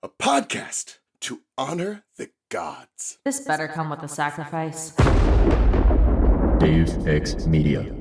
a podcast to honor the gods. This better come with a sacrifice. Dave X Media.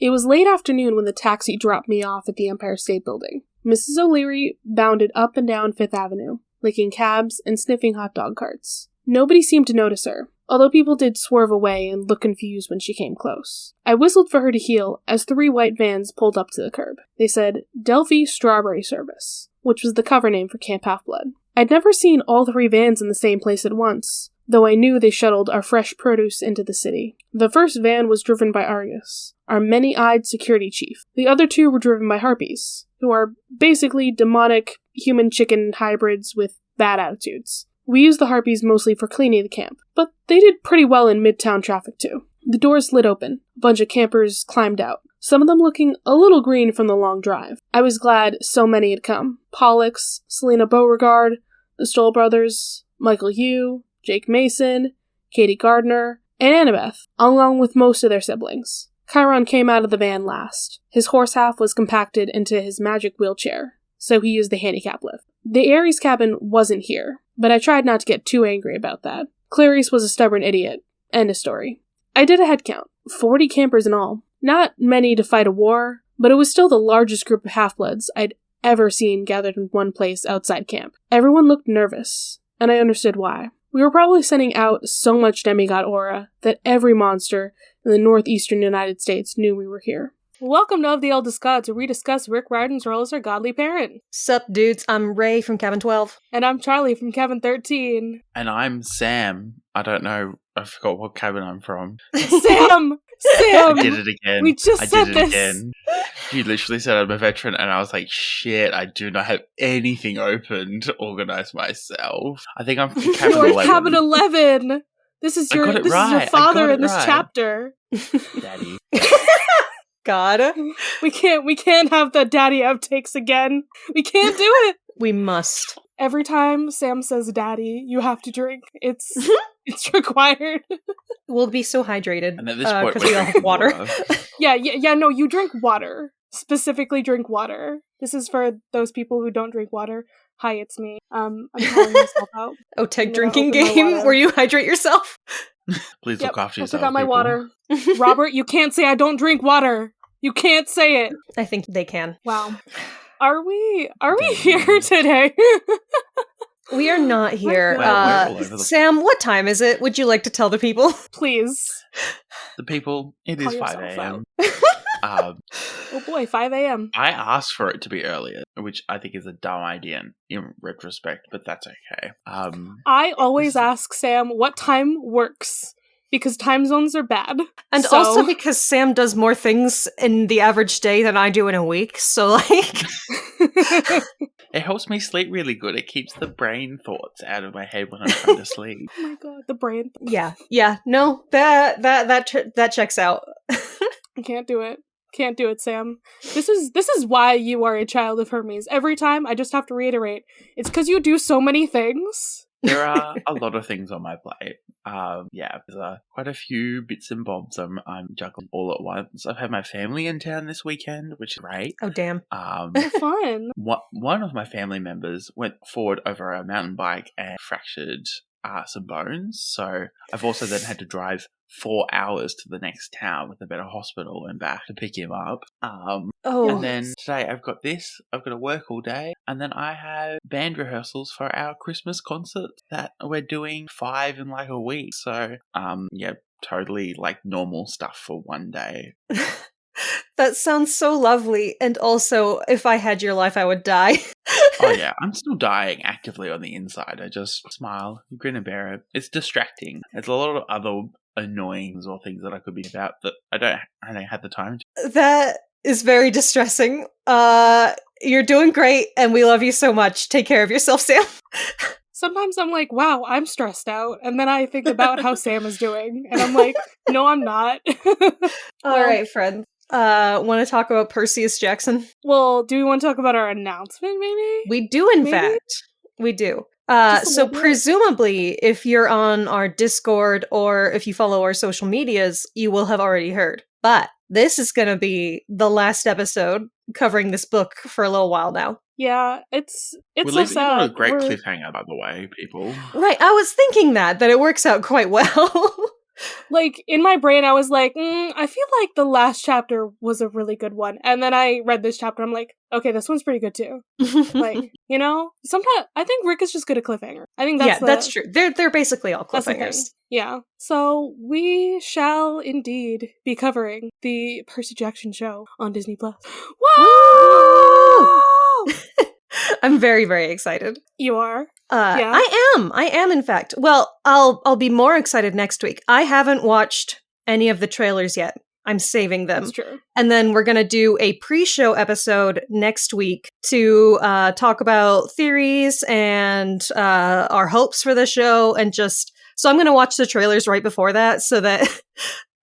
It was late afternoon when the taxi dropped me off at the Empire State Building. Mrs. O'Leary bounded up and down Fifth Avenue, licking cabs and sniffing hot dog carts. Nobody seemed to notice her, although people did swerve away and look confused when she came close. I whistled for her to heel as 3 white vans pulled up to the curb. They said, Delphi Strawberry Service, which was the cover name for Camp Half-Blood. I'd never seen all 3 vans in the same place at once, though I knew they shuttled our fresh produce into the city. The first van was driven by Argus, our many-eyed security chief. The other 2 were driven by Harpies, who are basically demonic human-chicken hybrids with bad attitudes. We used the Harpies mostly for cleaning the camp, but they did pretty well in midtown traffic too. The doors slid open. A bunch of campers climbed out, some of them looking a little green from the long drive. I was glad so many had come. Pollux, Selena Beauregard, the Stoll brothers, Michael Yu, Jake Mason, Katie Gardner, and Annabeth, along with most of their siblings. Chiron came out of the van last. His horse half was compacted into his magic wheelchair, so he used the handicap lift. The Ares cabin wasn't here, but I tried not to get too angry about that. Clarice was a stubborn idiot. End of story. I did a head count. 40 campers in all. Not many to fight a war, but it was still the largest group of half-bloods I'd ever seen gathered in one place outside camp. Everyone looked nervous, and I understood why. We were probably sending out so much demigod aura that every monster in the northeastern United States knew we were here. Welcome to Of the Eldest Gods, where we discuss Rick Riordan's role as our godly parent. Sup, dudes? I'm Raye from Cabin 12. And I'm Charlie from Cabin 13. And I'm Sam. I don't know. I forgot what cabin I'm from. Sam! I did it again. We just said this. Again. You literally said I'm a veteran, and I was like, shit, I do not have anything open to organize myself. I think I'm from Cabin 11. You're Cabin 11! This is your father in this chapter. Daddy. God. We can't have the daddy outtakes again. We can't do it. We must. Every time Sam says daddy, you have to drink. It's required. We'll be so hydrated. And at this point, because we all have water. Yeah, no, you drink water. Specifically drink water. This is for those people who don't drink water. Hi, it's me. I'm calling myself out. Oh, tech drinking game where you hydrate yourself? Please look after yourself. I took out my people. water. Robert, you can't say I don't drink water. You can't say it. I think they can. Wow. Are we here today? We are not here. We're all over the- Sam, what time is it? Would you like to tell the people? Please. The people, it Call is 5 yourself a.m. Oh boy, 5 a.m. I asked for it to be earlier, which I think is a dumb idea in retrospect, but that's okay. I always ask Sam what time works, because time zones are bad. And also because Sam does more things in the average day than I do in a week, so like... It helps me sleep really good. It keeps the brain thoughts out of my head when I'm trying to sleep. Oh my god, the brain. Yeah. No, that checks out. I can't do it. Can't do it, Sam. This is why you are a child of Hermes. Every time, I just have to reiterate, it's because you do so many things. There are a lot of things on my plate. There's quite a few bits and bobs I'm juggling all at once. I've had my family in town this weekend, which is great. Oh, damn. Fun. One of my family members went forward over a mountain bike and fractured some bones. So I've also then had to drive 4 hours to the next town with a better hospital and back to pick him up. And then today I've got to work all day, and then I have band rehearsals for our Christmas concert that we're doing 5 in like a week. So, totally like normal stuff for one day. That sounds so lovely, and also, if I had your life, I would die. Oh yeah, I'm still dying actively on the inside. I just smile, grin and bear it. It's distracting. There's a lot of other annoyings or things that I could be about that I don't have the time to. is very distressing. You're doing great, and we love you so much. Take care of yourself, Sam. Sometimes I'm like, wow, I'm stressed out. And then I think about how Sam is doing. And I'm like, no, I'm not. All right, friends. Want to talk about Percy S. Jackson? Well, do we want to talk about our announcement, maybe? We do, in Maybe? fact. We do. Just a So little bit. presumably, if you're on our Discord or if you follow our social medias, you will have already heard. But this is going to be the last episode covering this book for a little while now. Yeah, it's We're so leaving it on a sad. great cliffhanger, by the way, people. Right, I was thinking that it works out quite well. Like, in my brain, I was like, I feel like the last chapter was a really good one. And then I read this chapter, I'm like, okay, this one's pretty good too. Like, you know? Sometimes, I think Rick is just good at cliffhanger. I think that's that's true. They're basically all that's the thing. cliffhangers. Yeah. So, we shall indeed be covering the Percy Jackson show on Disney+. Whoa! I'm very, very excited. You are? Yeah. I am in fact. Well, I'll be more excited next week. I haven't watched any of the trailers yet. I'm saving them. That's true. And then we're going to do a pre-show episode next week to talk about theories and our hopes for the show, and just so I'm going to watch the trailers right before that so that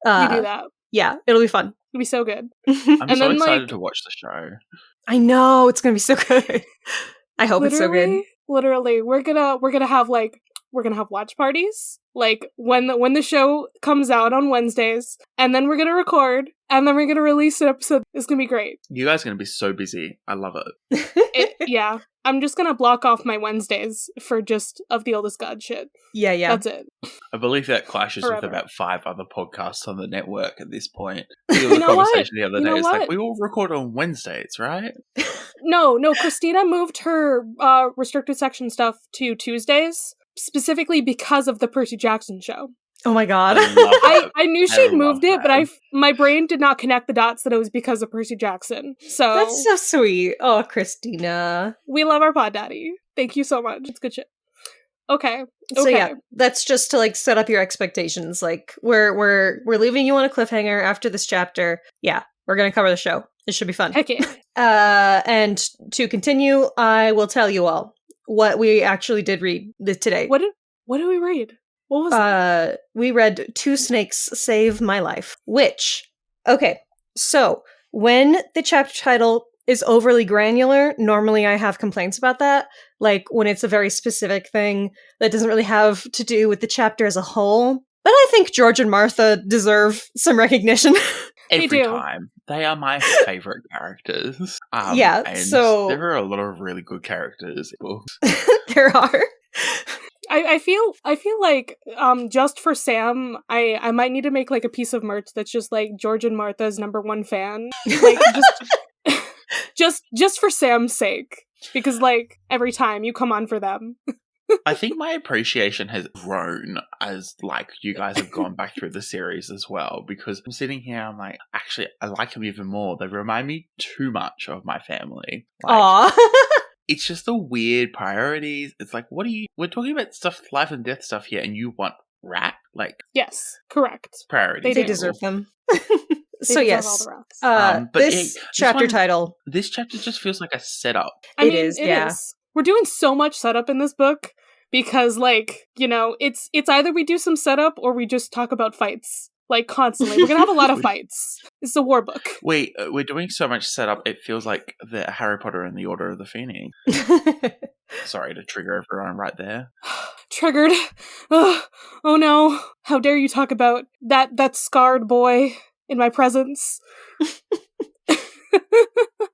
You do that. Yeah, it'll be fun. It'll be so good. I'm And so then, excited to watch the show. I know, it's going to be so good. I hope it's so good. Literally, we're gonna have watch parties, like when the show comes out on Wednesdays, and then we're gonna record, and then we're gonna release an episode. It's gonna be great. You guys are going to be so busy. I love it. Yeah, I'm just gonna block off my Wednesdays for just of the oldest god shit. Yeah. That's it. I believe that clashes Forever. with about 5 other podcasts on the network at this point. There was You a know what? conversation the other You day. know It's like, what? we all record on Wednesdays, right? No, Christina moved her restricted section stuff to Tuesdays, specifically because of the Percy Jackson show. Oh my god. I love it. I knew I she'd love moved it, but that. my brain did not connect the dots that it was because of Percy Jackson. So That's so sweet. Oh, Christina. we love our pod daddy. Thank you so much. It's good shit. Okay. So yeah, that's just to like set up your expectations. Like we're leaving you on a cliffhanger after this chapter. Yeah, we're gonna cover the show. It should be fun. Heck yeah. And to continue, I will tell you all what we actually did read today. What did we read? What was it? We read Two Snakes Save My Life, which, okay, so when the chapter title is overly granular, normally I have complaints about that, like when it's a very specific thing that doesn't really have to do with the chapter as a whole. But I think George and Martha deserve some recognition. Every do. time. They are my favorite characters. Yeah, and so- there are a lot of really good characters. There are. I feel like just for Sam, I might need to make like a piece of merch that's just like George and Martha's #1 fan. Like just for Sam's sake. Because like every time you come on for them. I think my appreciation has grown as like you guys have gone back through the series as well, because I'm sitting here, I'm like, actually, I like them even more. They remind me too much of my family. Like, Aw. it's just the weird priorities. It's like, we're talking about stuff, life and death stuff here, and you want rap? Like, Yes, correct. priorities. They do. deserve them. They So deserve yes, all the rocks. But this chapter one- title. This chapter just feels like a setup. It is, yeah. We're doing so much setup in this book because, like, you know, it's either we do some setup or we just talk about fights, like, constantly. We're gonna have a lot of fights. It's a war book. We're doing so much setup, it feels like the Harry Potter and the Order of the Phoenix. Sorry to trigger everyone right there. Triggered. Ugh. Oh no. How dare you talk about that scarred boy in my presence.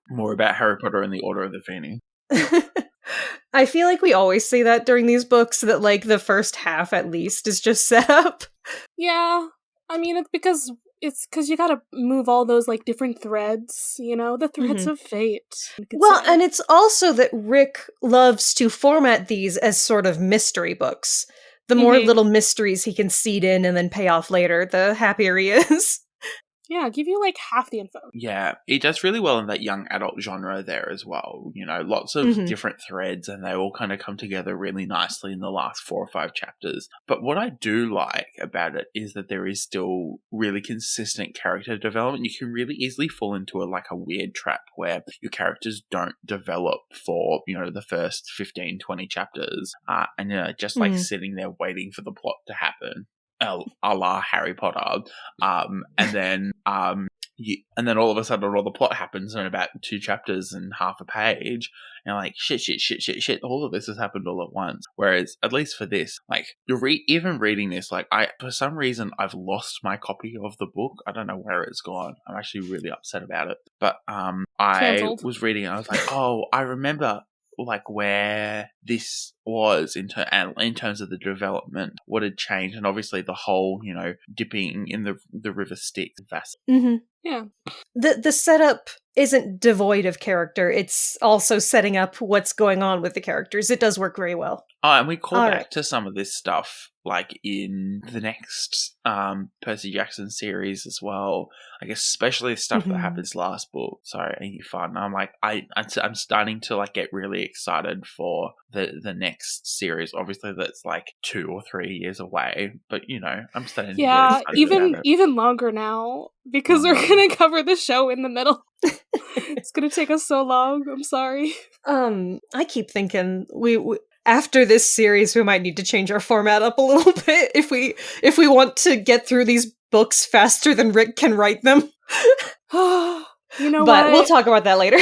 More about Harry Potter and the Order of the Phoenix. I feel like we always say that during these books, that like the first half at least is just set up. Yeah. I mean, it's because you gotta move all those, like, different threads, you know? The threads of fate. you could Well, say. and it's also that Rick loves to format these as sort of mystery books. The more Mhm. little mysteries he can seed in and then pay off later, the happier he is. Yeah, give you like half the info. Yeah, it does really well in that young adult genre there as well. You know, lots of different threads, and they all kind of come together really nicely in the last 4 or 5 chapters. But what I do like about it is that there is still really consistent character development. You can really easily fall into a weird trap where your characters don't develop for, you know, the first 15, 20 chapters, and you're just like sitting there waiting for the plot to happen. A la Harry Potter, and then all of a sudden all the plot happens in about 2 chapters and half a page, and like shit, all of this has happened all at once. Whereas at least for this, like even reading this, like for some reason I've lost my copy of the book. I don't know where it's gone. I'm actually really upset about it. But I Cancelled. was reading and I was like, oh, I remember like where this was in terms of the development, what had changed, and obviously the whole, you know, dipping in the river Styx. Yeah. The setup isn't devoid of character. It's also setting up what's going on with the characters. It does work very well. Oh, and we call back to some of this stuff like in the next Percy Jackson series as well. Like especially the stuff that happens last book. Sorry, ain't you fun? I'm like I'm starting to like get really excited for the next series. Obviously that's like 2 or 3 years away, but you know, I'm starting to get excited about it. even longer now because we're gonna cover the show in the middle. It's gonna take us so long. I'm sorry. I keep thinking we after this series we might need to change our format up a little bit if we want to get through these books faster than Rick can write them. You know but what? We'll talk about that later.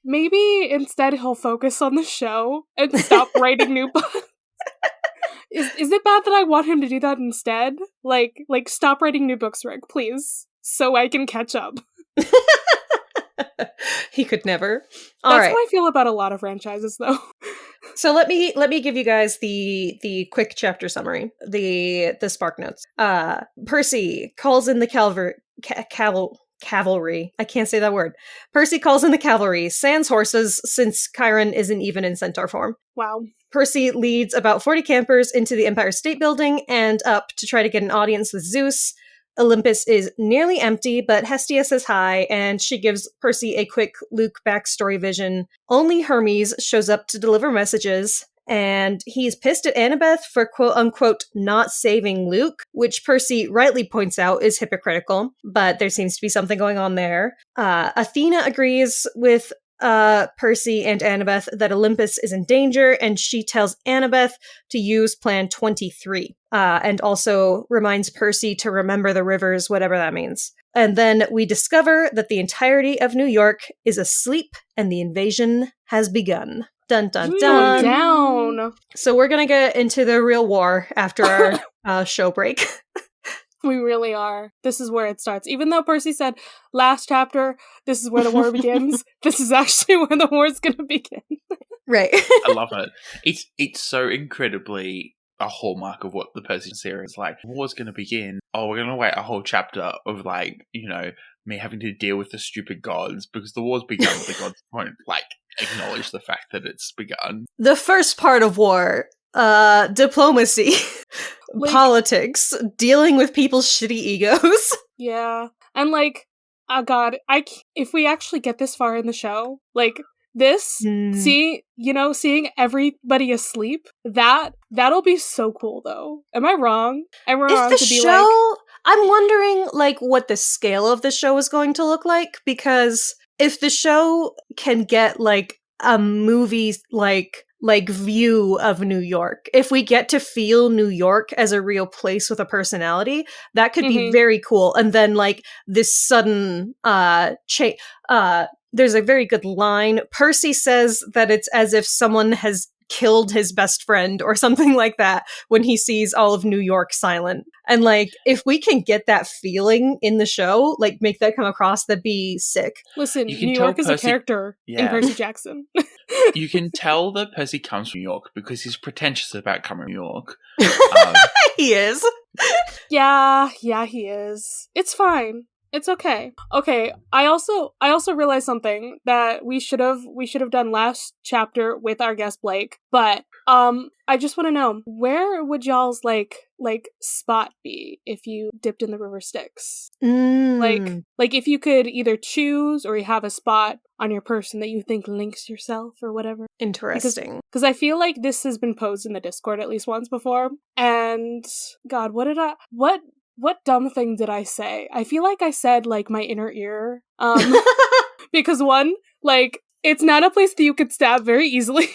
Maybe instead he'll focus on the show and stop writing new books. Is it bad that I want him to do that instead? Like stop writing new books, Rick, please, so I can catch up. He could never. That's how I feel about a lot of franchises, though. So let me give you guys the quick chapter summary, the Spark Notes. Percy calls in the cavalry. I can't say that word. Percy calls in the cavalry, sans horses, since Chiron isn't even in centaur form. Wow. Percy leads about 40 campers into the Empire State Building and up to try to get an audience with Zeus. Olympus is nearly empty, but Hestia says hi, and she gives Percy a quick Luke backstory vision. Only Hermes shows up to deliver messages, and he's pissed at Annabeth for quote-unquote not saving Luke, which Percy rightly points out is hypocritical, but there seems to be something going on there. Athena agrees with Percy and Annabeth that Olympus is in danger, and she tells Annabeth to use Plan 23, and also reminds Percy to remember the rivers, whatever that means. And then we discover that the entirety of New York is asleep, and the invasion has begun. Dun dun dun. Down. So we're gonna get into the real war after our show break. We really are. This is where it starts. Even though Percy said last chapter, this is where the war begins, this is actually where the war is going to begin. Right. I love it. It's so incredibly a hallmark of what the Percy series is like. War's going to begin. Oh, we're going to wait a whole chapter of like, you know, me having to deal with the stupid gods because the war's begun. The gods won't like acknowledge the fact that it's begun. The first part of war, diplomacy. Politics, dealing with people's shitty egos. Yeah. And like, oh god, if we actually get this far in the show, like this, seeing everybody asleep, that'll be so cool though. Am I wrong? I'm wrong to be like, I'm wondering like what the scale of the show is going to look like, because if the show can get like a movie like view of New York, if we get to feel New York as a real place with a personality, that could be very cool. And then like this sudden there's a very good line. Percy says that it's as if someone has killed his best friend or something like that when he sees all of New York silent. And like, if we can get that feeling in the show, like make that come across, that'd be sick. Listen, New York is a character in Percy Jackson. You can tell that Percy comes from New York because he's pretentious about coming from New York. He is. Yeah, he is. It's fine. It's okay. Okay, I also realized something that we should have done last chapter with our guest Blake, but I just want to know, where would y'all's like spot be if you dipped in the river Styx? Like if you could either choose or you have a spot on your person that you think links yourself or whatever. Interesting. Because I feel like this has been posed in the Discord at least once before, and God, what dumb thing did I say? I feel like I said, like, my inner ear. Because one, like, it's not a place that you could stab very easily.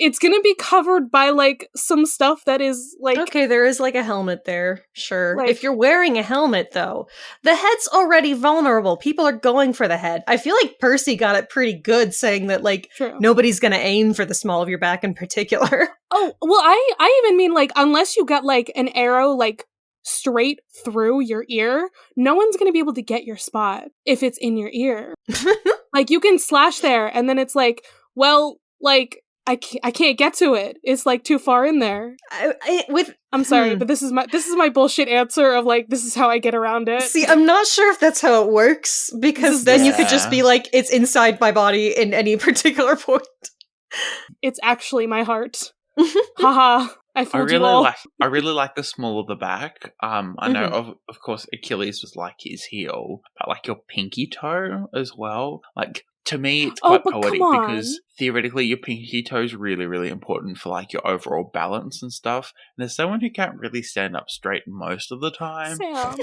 It's gonna be covered by, like, some stuff that is, like... Okay, there is, like, a helmet there. Sure. Like, if you're wearing a helmet, though, the head's already vulnerable. People are going for the head. I feel like Percy got it pretty good saying that, like, true. Nobody's gonna aim for the small of your back in particular. Oh, well, I even mean, like, unless you got, like, an arrow, like, straight through your ear, no one's gonna be able to get your spot if it's in your ear. Like, you can slash there, and then it's like, well, like, I can't get to it. It's, like, too far in there. I'm sorry, but this is my bullshit answer of, like, this is how I get around it. See, I'm not sure if that's how it works, because then you could just be like, it's inside my body in any particular point. It's actually my heart. Haha. I really like the small of the back. I know, of course, Achilles was like his heel, but like your pinky toe as well. Like, to me, it's quite poetic because theoretically your pinky toe is really, really important for like your overall balance and stuff. And there's someone who can't really stand up straight most of the time. Sam.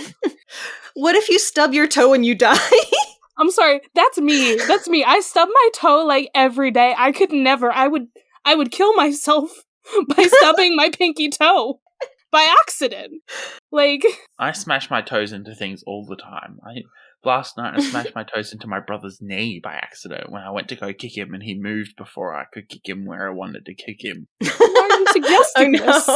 What if you stub your toe and you die? I'm sorry, that's me. That's me. I stub my toe like every day. I could never. I would kill myself by stubbing my pinky toe by accident. Like, I smash my toes into things all the time. Last night I smashed my toes into my brother's knee by accident when I went to go kick him, and he moved before I could kick him where I wanted to kick him. Why are you suggesting this?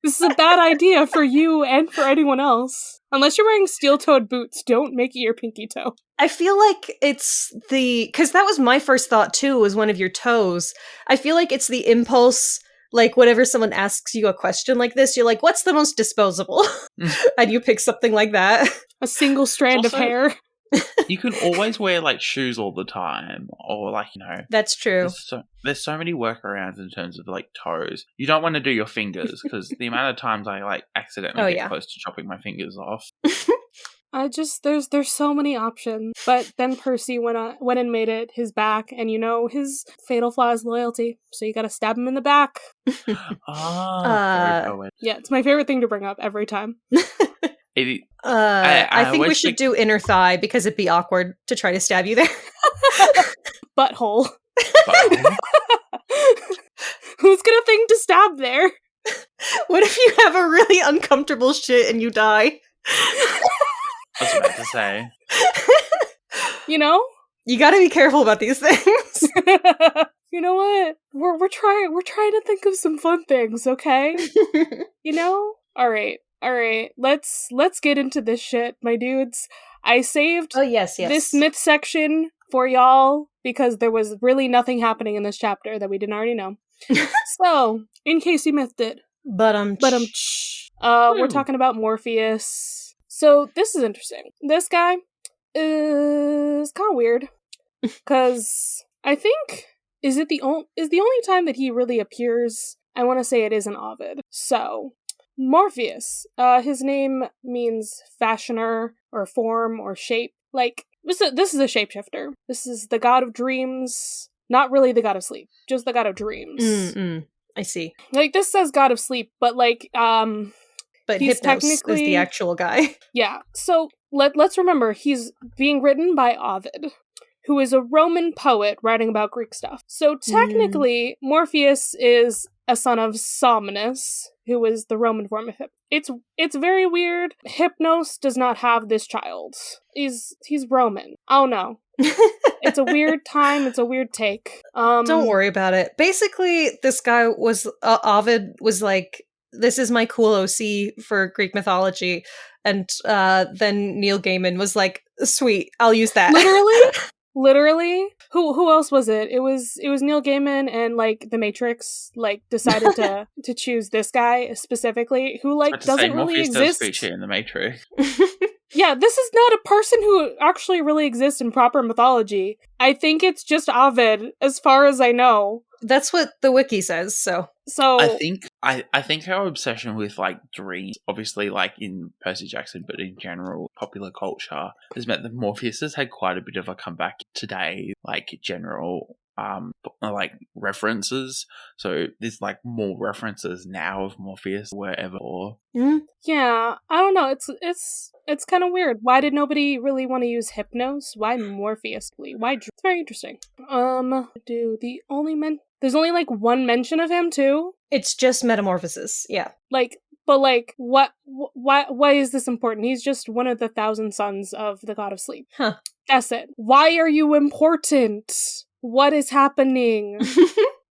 This is a bad idea for you and for anyone else. Unless you're wearing steel-toed boots, don't make it your pinky toe. I feel like it's because that was my first thought too, was one of your toes. I feel like it's the impulse. Like, whenever someone asks you a question like this, you're like, what's the most disposable? And you pick something like that. A single strand of hair. You can always wear, like, shoes all the time. Or, like, you know. That's true. There's so many workarounds in terms of, like, toes. You don't want to do your fingers, because the amount of times I, like, accidentally get close to chopping my fingers off. There's so many options. But then Percy went and made it his back, and you know, his fatal flaw is loyalty. So you gotta stab him in the back. Very poetic. Yeah, it's my favorite thing to bring up every time. I think we should do inner thigh, because it'd be awkward to try to stab you there. Butthole. Who's gonna think to stab there? What if you have a really uncomfortable shit and you die? I was about to say. You know? You gotta be careful about these things. You know what? We're trying to think of some fun things, okay? You know? Alright. Let's get into this shit, my dudes. I saved this myth section for y'all because there was really nothing happening in this chapter that we didn't already know. So, in case you missed it. We're talking about Morpheus. So, this is interesting. This guy is kind of weird. Because I think is the only time that he really appears. I want to say it is in Ovid. So, Morpheus. His name means fashioner or form or shape. Like, this is a shapeshifter. This is the god of dreams. Not really the god of sleep. Just the god of dreams. I see. Like, this says god of sleep, but like, but he's Hypnos technically is the actual guy. Yeah. So, let's remember, he's being written by Ovid, who is a Roman poet writing about Greek stuff. So, technically, Morpheus is a son of Somnus, who is the Roman form of Hypnos. It's very weird. Hypnos does not have this child. He's Roman. Oh no. It's a weird time. It's a weird take. Don't worry about it. Basically, this guy was Ovid was like, this is my cool OC for Greek mythology, and then Neil Gaiman was like, sweet, I'll use that. Literally. Who else was it? It was Neil Gaiman and like The Matrix like decided to choose this guy specifically, who like doesn't really exist. Morpheus does feature in The Matrix. Yeah, this is not a person who actually really exists in proper mythology. I think it's just Ovid, as far as I know. That's what the wiki says, so. So I think our obsession with like dreams, obviously like in Percy Jackson, but in general popular culture, has meant that Morpheus has had quite a bit of a comeback today, like general like references. So there's like more references now of Morpheus wherever. yeah, I don't know. It's kind of weird. Why did nobody really want to use Hypnos? Why Morpheus? Why? It's very interesting. There's only like one mention of him too. It's just metamorphosis, yeah. Why is this important? He's just one of the 1,000 sons of the god of sleep. Huh. That's it. Why are you important? What is happening?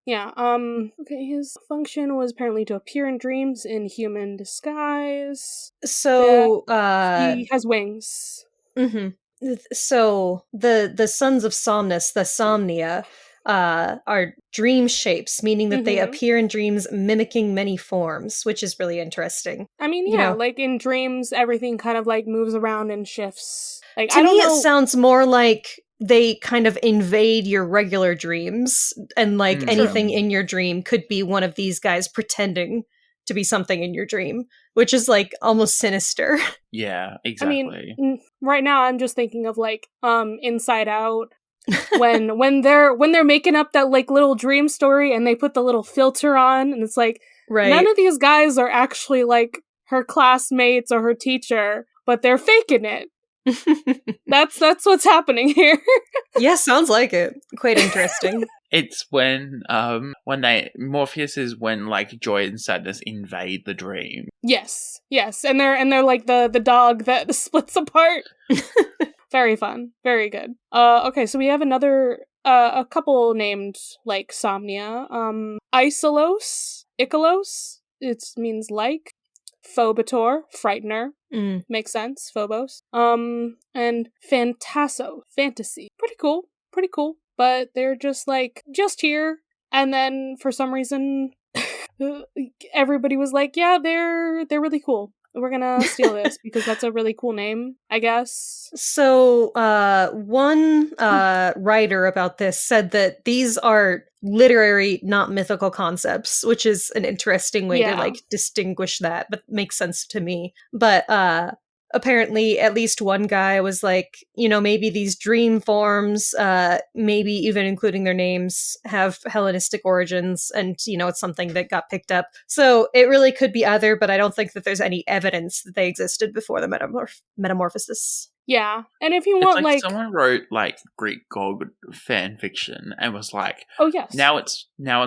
Yeah, okay, his function was apparently to appear in dreams in human disguise. So, He has wings. mhm. So, the sons of Somnus, the Somnia, are dream shapes, meaning that they Mhm. appear in dreams mimicking many forms, which is really interesting. I mean, You yeah, know. like in dreams, everything kind of like moves around and shifts. Like, To I don't me, know. it sounds more like they kind of invade your regular dreams, and like anything in your dream could be one of these guys pretending to be something in your dream, which is like almost sinister. Yeah, I exactly. mean, right now I'm just thinking of like Inside Out when they're making up that like little dream story and they put the little filter on and it's like Right. none of these guys are actually like her classmates or her teacher, but they're faking it. That's what's happening here. Yeah, sounds like it. Quite interesting. It's when Morpheus is when like joy and sadness invade the dream. Yes, and they're like the dog that splits apart. Very fun, very good. Okay, so we have another a couple named like Somnia. Isolos, Icolos. It means like. Phobator, frightener. Makes sense. Phobos. And Fantasso, fantasy. Pretty cool. But they're just here. And then for some reason, everybody was like, yeah, they're really cool. We're gonna steal this because that's a really cool name, I guess. So, one writer about this said that these are literary, not mythical concepts, which is an interesting way to like distinguish that, but makes sense to me. But apparently at least one guy was like, maybe these dream forms, maybe even including their names, have Hellenistic origins, and it's something that got picked up. So it really could be either, but I don't think that there's any evidence that they existed before the metamorphosis. Yeah, and if you want, like someone wrote like Greek god fan fiction and was like, "Oh yes, now it's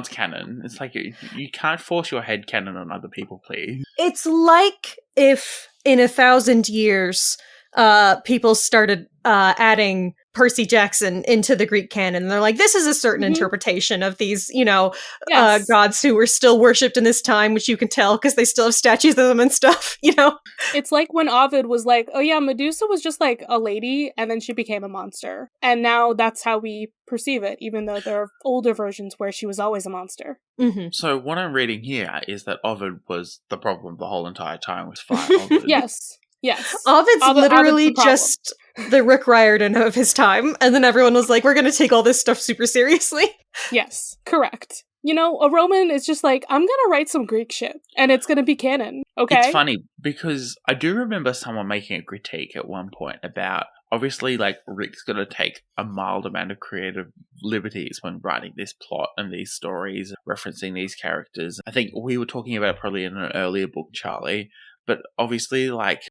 canon." It's like you can't force your head canon on other people, please. It's like if in 1,000 years, people started adding Percy Jackson into the Greek canon. And they're like, this is a certain interpretation of these, gods who were still worshipped in this time, which you can tell because they still have statues of them and stuff, It's like when Ovid was like, oh yeah, Medusa was just like a lady and then she became a monster. And now that's how we perceive it, even though there are older versions where she was always a monster. Mm-hmm. So what I'm reading here is that Ovid was the problem the whole entire time. Was fire Ovid. Yes. Ovid's literally just the Rick Riordan of his time, and then everyone was like, we're going to take all this stuff super seriously. Yes, correct. A Roman is just like, I'm gonna write some Greek shit, and it's gonna be canon, okay? It's funny, because I do remember someone making a critique at one point about, obviously, like, Rick's gonna take a mild amount of creative liberties when writing this plot and these stories, referencing these characters. I think we were talking about it probably in an earlier book, Charlie, but obviously, like,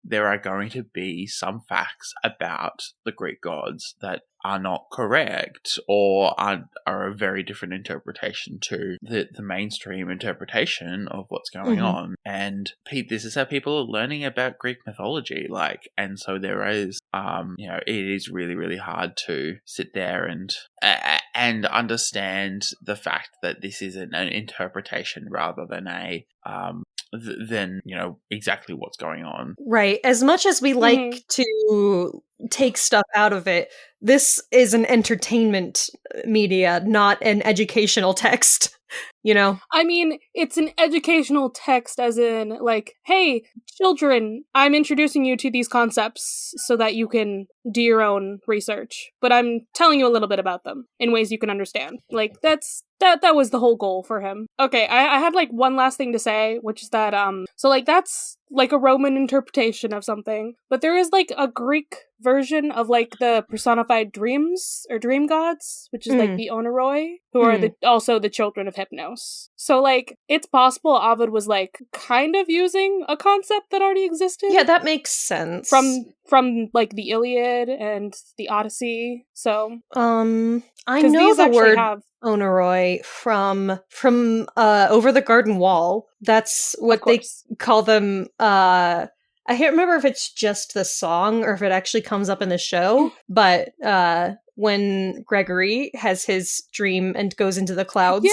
there are going to be some facts about the Greek gods that are not correct or are a very different interpretation to the mainstream interpretation of what's going on. And this is how people are learning about Greek mythology, and so there is, it is really, really hard to sit there and understand the fact that this is an interpretation rather than exactly what's going on. Right. As much as we like to take stuff out of it. This is an entertainment media, not an educational text, you know? I mean, it's an educational text as in, like, hey, children, I'm introducing you to these concepts so that you can do your own research, but I'm telling you a little bit about them in ways you can understand. Like, that was the whole goal for him. Okay, I had, like, one last thing to say, which is that, so, like, that's, like, a Roman interpretation of something, but there is, like, a Greek version of, like, the personified dreams, or dream gods, which is, like, the Onoroi, who are also the children of Hypnos. So, like, it's possible Ovid was, like, kind of using a concept that already existed. Yeah, that makes sense. From like, the Iliad and the Odyssey, so... I know the word Onoroi from Over the Garden Wall. That's what they call them. I can't remember if it's just the song or if it actually comes up in the show, but when Gregory has his dream and goes into the clouds,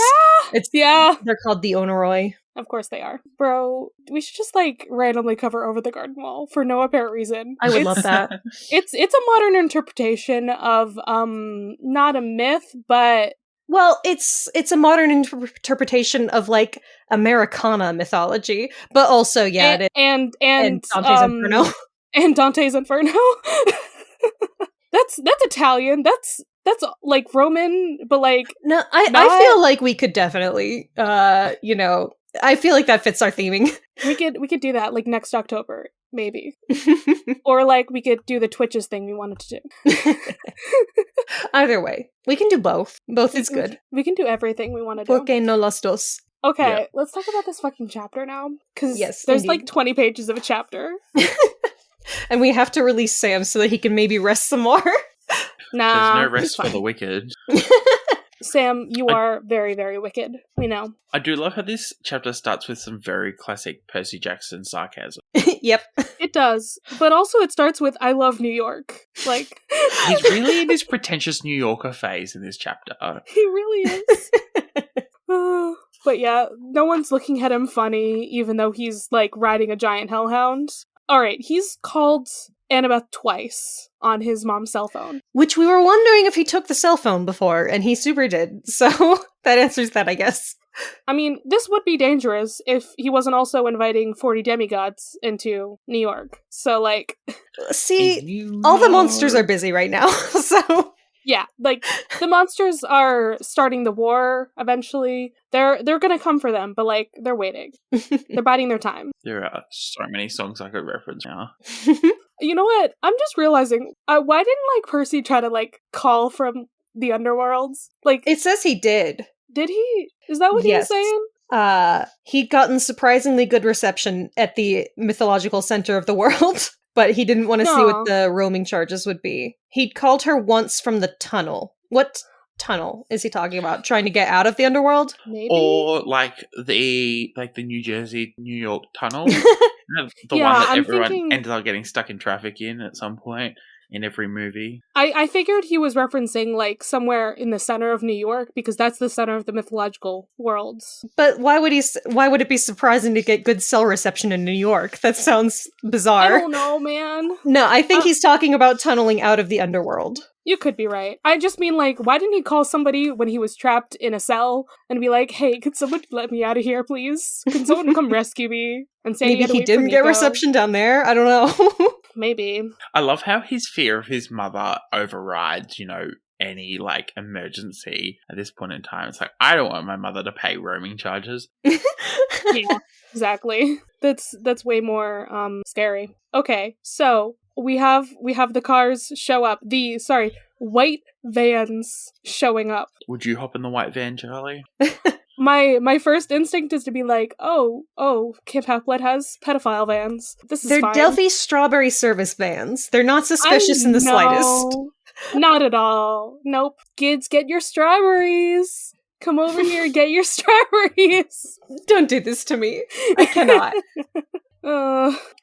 they're called the Onoroi. Of course they are. Bro, we should just, like, randomly cover Over the Garden Wall for no apparent reason. I would love that. It's a modern interpretation of, not a myth, but... Well, it's a modern interpretation of, like, Americana mythology, but also, yeah, and Dante's Inferno. And Dante's Inferno. That's Italian. That's like Roman, but like... No, I feel like we could definitely, I feel like that fits our theming. We could do that, like, next October, maybe. Or, like, we could do the Twitches thing we wanted to do. Either way. We can do both. Both is good. We can do everything we want to do. Porque no las dos. Okay, let's talk about this fucking chapter now. Because there's, indeed. like, 20 pages of a chapter. And we have to release Sam so that he can maybe rest some more. Nah. There's no rest for the wicked. Sam, you are very, very wicked. We know. I do love how this chapter starts with some very classic Percy Jackson sarcasm. Yep. It does. But also it starts with, I love New York. Like... He's really in his pretentious New Yorker phase in this chapter. He really is. But yeah, no one's looking at him funny, even though he's, like, riding a giant hellhound. Alright, he's called Annabeth twice on his mom's cell phone. Which we were wondering if he took the cell phone before, and he super did. So that answers that, I guess. I mean, this would be dangerous if he wasn't also inviting 40 demigods into New York. So, like... See, all the monsters are busy right now, so... Yeah, like, the monsters are starting the war, eventually. They're gonna come for them, but, like, they're waiting. They're biding their time. There are so many songs I could reference now. You know what? I'm just realizing, why didn't, like, Percy try to, like, call from the underworlds? Like... It says he did. Did he? Is that what he was saying? He'd gotten surprisingly good reception at the mythological center of the world. But he didn't want to see what the roaming charges would be. He'd called her once from the tunnel. What tunnel is he talking about? Trying to get out of the underworld? Maybe. Or like the New Jersey, New York tunnel. The one that everyone ended up getting stuck in traffic in at some point in every movie. I figured he was referencing, like, somewhere in the center of New York, because that's the center of the mythological worlds. But why would it be surprising to get good cell reception in New York? That sounds bizarre. I don't know, man. No, I think he's talking about tunneling out of the underworld. You could be right. I just mean, like, why didn't he call somebody when he was trapped in a cell and be like, hey, could someone let me out of here, please? Can someone come rescue me? And say maybe he didn't get reception down there? I don't know. Maybe. I love how his fear of his mother overrides, any, like, emergency at this point in time. It's like, I don't want my mother to pay roaming charges. Yeah, exactly. That's way more scary. Okay, so we have the cars show up. White vans showing up. Would you hop in the white van, Charlie? My first instinct is to be like, oh, Camp Half-Blood has pedophile vans. They're fine. Delphi strawberry service vans. They're not suspicious in the slightest. Not at all. Nope. Kids, get your strawberries. Come over here and get your strawberries. Don't do this to me. I cannot.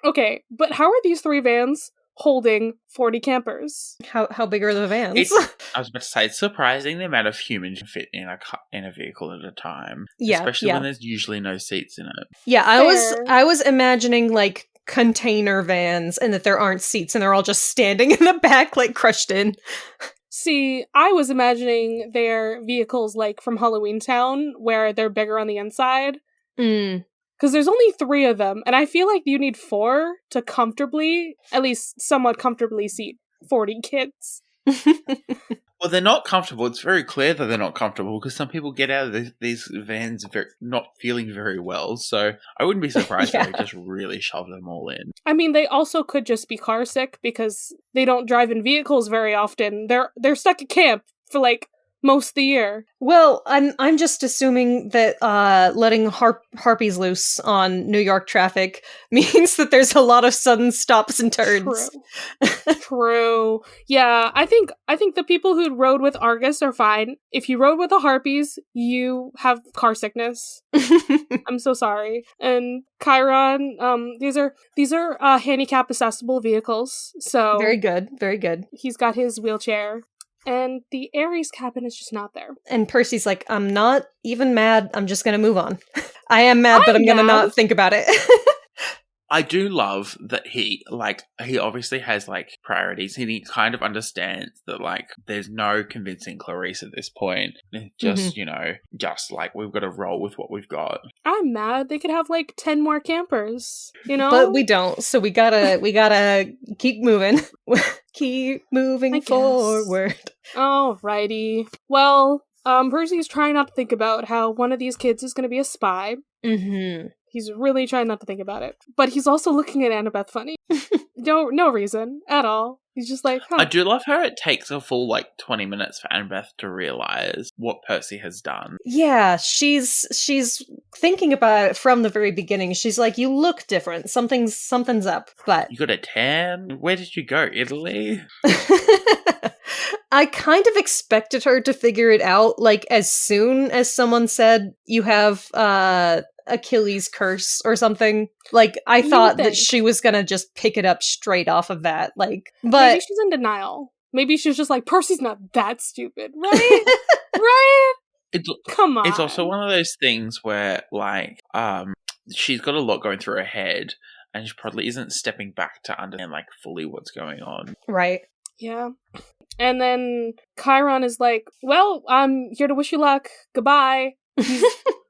Okay, but how are these 3 vans holding 40 campers? How big are the vans? I was about to say, it's surprising the amount of humans you fit in a vehicle at a time. Yeah, especially when there's usually no seats in it. Yeah, I was imagining, like, container vans and that there aren't seats and they're all just standing in the back, like crushed in. See, I was imagining their vehicles like from Halloween Town, where they're bigger on the inside. Because there's only 3 of them, and I feel like you need 4 to comfortably, at least somewhat comfortably, seat 40 kids. Well, they're not comfortable. It's very clear that they're not comfortable because some people get out of these vans not feeling very well. So I wouldn't be surprised if they just really shove them all in. I mean, they also could just be car sick because they don't drive in vehicles very often. They're stuck at camp for like most of the year. Well, I'm just assuming that letting harpies loose on New York traffic means that there's a lot of sudden stops and turns. True. Yeah, I think the people who rode with Argus are fine. If you rode with the harpies, you have car sickness. I'm so sorry. And Chiron, these are handicap accessible vehicles. So very good, very good. He's got his wheelchair. And the Ares cabin is just not there. And Percy's like, I'm not even mad. I'm just going to move on. I am mad, but I'm going to not think about it. I do love that he obviously has, like, priorities, and he kind of understands that, like, there's no convincing Clarice at this point. Just, just, like, we've got to roll with what we've got. I'm mad. They could have, like, 10 more campers, But we don't, so we gotta keep moving. Keep moving forward. Alrighty. Well, Percy's trying not to think about how one of these kids is going to be a spy. Mm-hmm. He's really trying not to think about it. But he's also looking at Annabeth funny. No reason at all. He's just like, huh. I do love how it takes a full, 20 minutes for Annabeth to realize what Percy has done. Yeah, she's thinking about it from the very beginning. She's like, you look different. Something's up. But You got a tan? Where did you go? Italy? I kind of expected her to figure it out, as soon as someone said, you have, Achilles curse or something. I thought that she was gonna just pick it up straight off of that. But maybe she's in denial. Maybe she's just like, Percy's not that stupid, right? Right? Come on. It's also one of those things where, she's got a lot going through her head, and she probably isn't stepping back to understand, fully what's going on. Right. Yeah. And then Chiron is like, well, I'm here to wish you luck. Goodbye.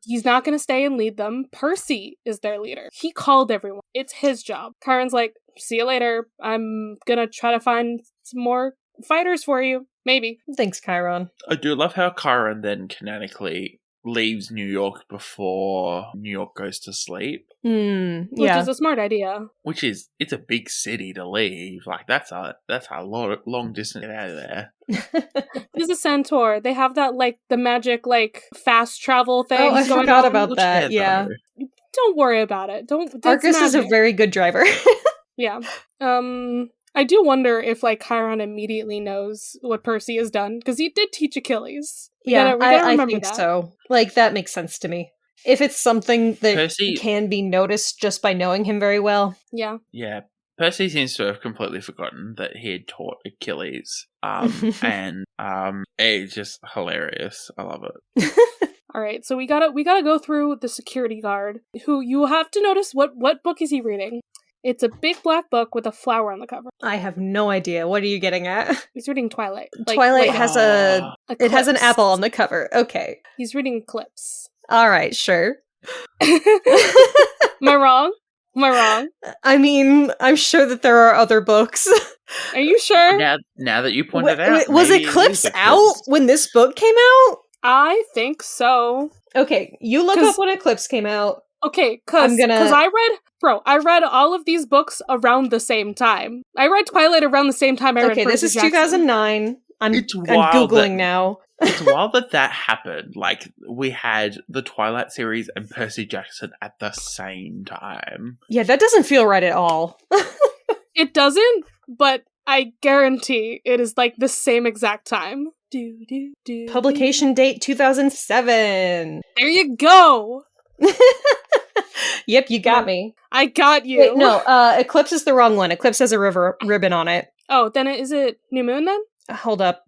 He's not going to stay and lead them. Percy is their leader. He called everyone. It's his job. Chiron's like, see you later. I'm going to try to find some more fighters for you. Maybe. Thanks, Chiron. I do love how Chiron then canonically leaves New York before New York goes to sleep. Yeah. Which is a smart idea. It's a big city to leave. That's a long distance to get out of there. He's a centaur. They have that, the magic, fast travel thing. Oh, I forgot about that. Yeah. Don't worry about it. Argus is a very good driver. Yeah. I do wonder if, Chiron immediately knows what Percy has done, because he did teach Achilles. We gotta remember I think that. so. That makes sense to me. If it's something that Percy can be noticed just by knowing him very well. Yeah. Yeah. Percy seems to have completely forgotten that he had taught Achilles. And it's just hilarious. I love it. All right, so we gotta go through the security guard, who you have to notice what book is he reading. It's a big black book with a flower on the cover. I have no idea. What are you getting at? He's reading Twilight. Twilight has it has an apple on the cover. Okay. He's reading Eclipse. All right, sure. Am I wrong? I mean, I'm sure that there are other books. Are you sure? Now that you pointed out, was Eclipse out when this book came out? I think so. Okay, you look up when Eclipse came out. Okay, because I read all of these books around the same time. I read Twilight around the same time I read Percy this is Jackson. 2009. I'm Googling now. It's wild that happened. We had the Twilight series and Percy Jackson at the same time. Yeah, that doesn't feel right at all. It doesn't, but I guarantee it is the same exact time. Publication date 2007. There you go. Yep, you got me. I got you. Wait, no, Eclipse is the wrong one. Eclipse has a ribbon on it. Oh, then is it New Moon then? hold up.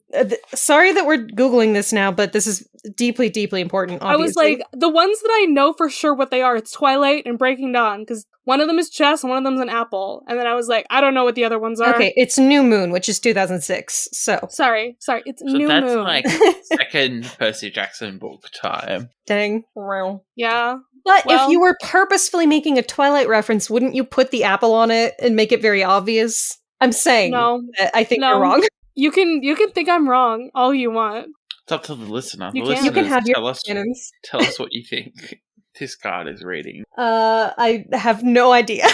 Sorry that we're Googling this now, but this is deeply, deeply important, obviously. I was like, the ones that I know for sure what they are, it's Twilight and Breaking Dawn, because one of them is chess and one of them's an apple. And then I was like, I don't know what the other ones are. Okay, it's New Moon, which is 2006, so. Sorry, it's So New that's Moon. like second Percy Jackson book time. Dang. Wow. Yeah. But Well- if you were purposefully making a Twilight reference, wouldn't you put the apple on it and make it very obvious? I'm saying. No. That I think No. you're wrong. You can think I'm wrong all you want. It's up to the listener. You The can. You can listeners, have your tell us cannons. tell us what you think this card is reading. I have no idea.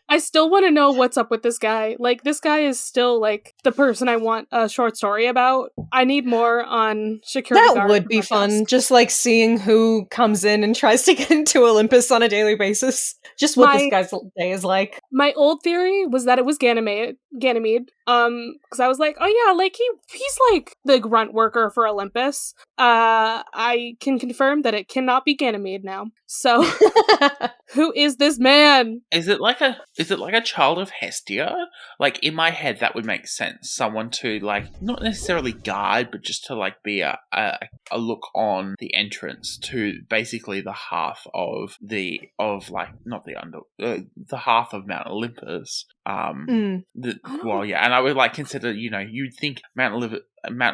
I still want to know what's up with this guy. Like, this guy is still, like, the person I want a short story about. I need more on security That guard would be podcast. fun. Just like seeing who comes in and tries to get into Olympus on a daily basis. Just what this guy's day is like. My old theory was that it was Ganymede. Because I was like, oh yeah, like he's like the grunt worker for Olympus. I can confirm that it cannot be Ganymede now. So, who is this man? Is it like a child of Hestia? Like, in my head, that would make sense. Someone to, like, not necessarily guide, but just to, like, be a look on the entrance to basically the half of the half of Mount Olympus. Well, yeah, and I would, like, consider, you'd think Mount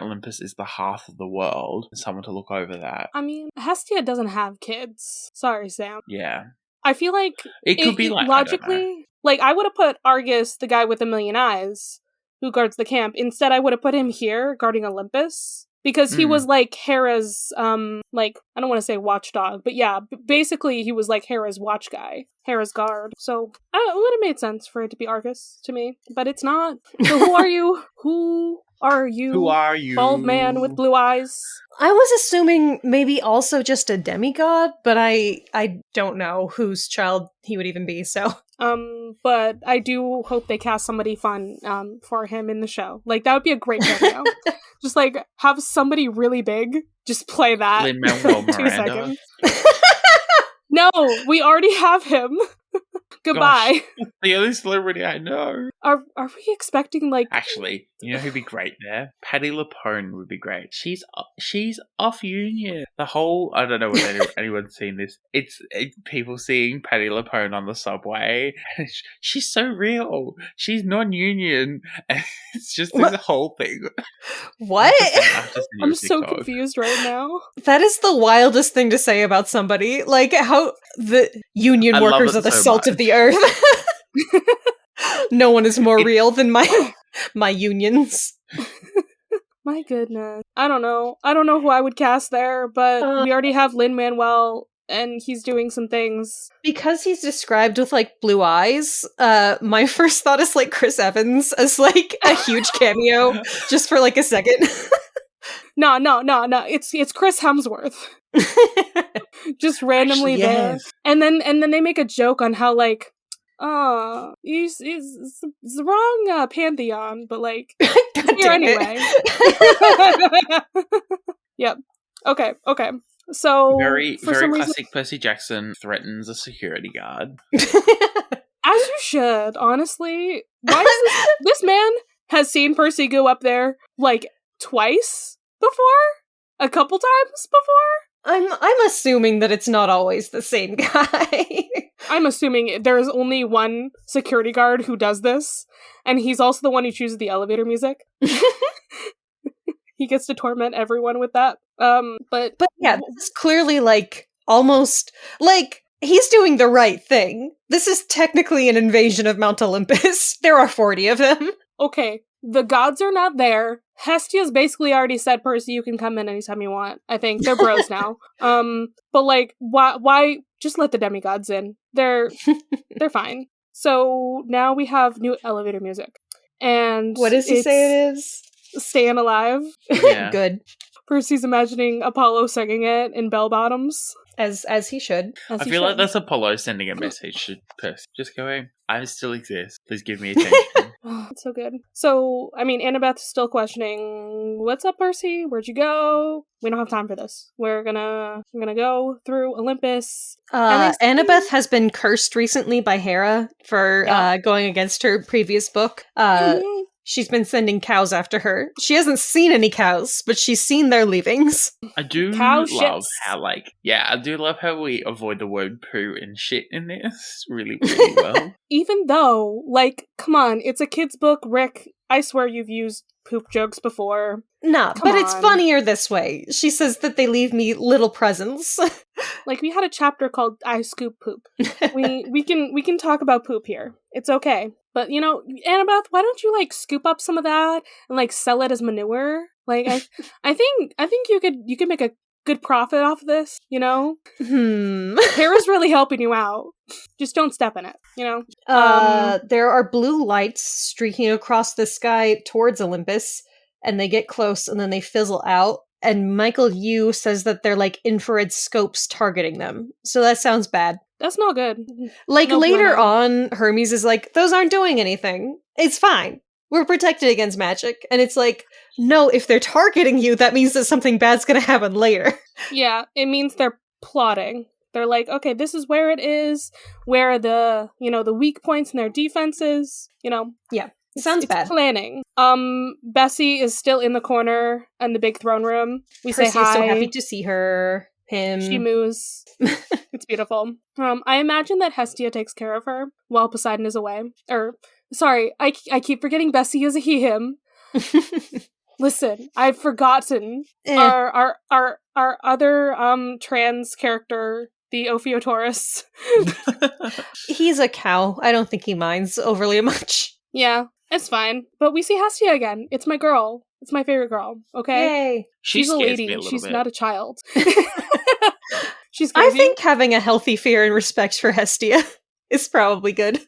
Olympus is the half of the world, and someone to look over that. I mean, Hestia doesn't have kids. Sorry, Sam. Yeah. I feel like It could be like, logically, like, I would have put Argus, the guy with a million eyes, who guards the camp. Instead, I would have put him here, guarding Olympus. Because he was, like, Hera's, I don't want to say watchdog, but yeah, basically he was, like, Hera's watch guy. Hera's guard. So, it would have made sense for it to be Argus to me, but it's not. So who are you? Who are you? Who are you? Bald man with blue eyes. I was assuming maybe also just a demigod, but I don't know whose child he would even be, so. But I do hope they cast somebody fun, for him in the show. Like, that would be a great cameo. Just, like, have somebody really big just play that Lin-Manuel for 2 Miranda. seconds. No, we already have him. Goodbye. Gosh, the only celebrity I know. Are we expecting, like... Actually, you know who'd be great there? Patti LuPone would be great. She's off Union. The whole, I don't know whether anyone's seen this. It's people seeing Patti LuPone on the subway. She's so real. She's non-union. And it's just this whole thing. What? I'm so confused right now. That is the wildest thing to say about somebody. Like, how the union workers are the salt of the earth. No one is more real than my unions. My goodness. I don't know who I would cast there, but we already have Lin-Manuel, and he's doing some things. Because he's described with, like, blue eyes, my first thought is, like, Chris Evans as, like, a huge cameo, just for, like, a second. No. It's Chris Hemsworth. Just randomly there. And then they make a joke on how, like, he's the wrong pantheon, but, like, here anyway. Yep. Okay. So Very for some reason, classic Percy Jackson threatens a security guard. as you should, honestly. Why does this man has seen Percy go up there, like, twice before? A couple times before? I'm assuming that it's not always the same guy. I'm assuming there is only one security guard who does this, and he's also the one who chooses the elevator music. He gets to torment everyone with that. But yeah, this is clearly, like, almost, like, he's doing the right thing. This is technically an invasion of Mount Olympus. There are 40 of them. Okay, the gods are not there. Hestia's basically already said, Percy, you can come in anytime you want. I think they're bros now. But, like, why just let the demigods in? They're fine. So now we have new elevator music. And what does he say it is? Staying Alive. Yeah. Good. Percy's imagining Apollo singing it in bell bottoms. As he should. I feel like that's Apollo sending a message to Percy. Just going, I still exist. Please give me attention. It's so good. So, I mean, Annabeth's still questioning, what's up, Percy? Where'd you go? We don't have time for this. We're gonna go through Olympus. Annabeth has been cursed recently by Hera for going against her previous book. she's been sending cows after her. She hasn't seen any cows, but she's seen their leavings. I do Cow love shits. how, I do love how we avoid the word poo and shit in this really, really well. Even though, come on, it's a kid's book, Rick. I swear you've used poop jokes before. Nah, Come but it's on. funnier this way. She says that they leave me little presents. We had a chapter called "I Scoop Poop." we can talk about poop here. It's okay. But Annabeth, why don't you scoop up some of that and sell it as manure? I think you could make a good profit off of this. Kara's really helping you out. Just don't step in it. There are blue lights streaking across the sky towards Olympus, and they get close and then they fizzle out. And Michael Yu says that they're infrared scopes targeting them. So that sounds bad. That's not good. Later bueno. on, Hermes is those aren't doing anything. It's fine. We're protected against magic. And it's no, if they're targeting you, that means that something bad's gonna happen later. Yeah, it means they're plotting. They're okay, this is where it is, where are the weak points in their defenses, Yeah. Sounds bad. Planning. Bessie is still in the corner in the big throne room. We Percy say hi. is so happy to see her. Him. She moos. It's beautiful. I imagine that Hestia takes care of her while Poseidon is away. Sorry, I keep forgetting Bessie is a he/him. Listen, I've forgotten our other trans character, the Ophiotaurus. He's a cow. I don't think he minds overly much. Yeah, it's fine. But we see Hestia again. It's my girl. It's my favorite girl. Okay, Yay! she's a scares lady. me a little She's bit. not a child. She's I crazy. think having a healthy fear and respect for Hestia is probably good.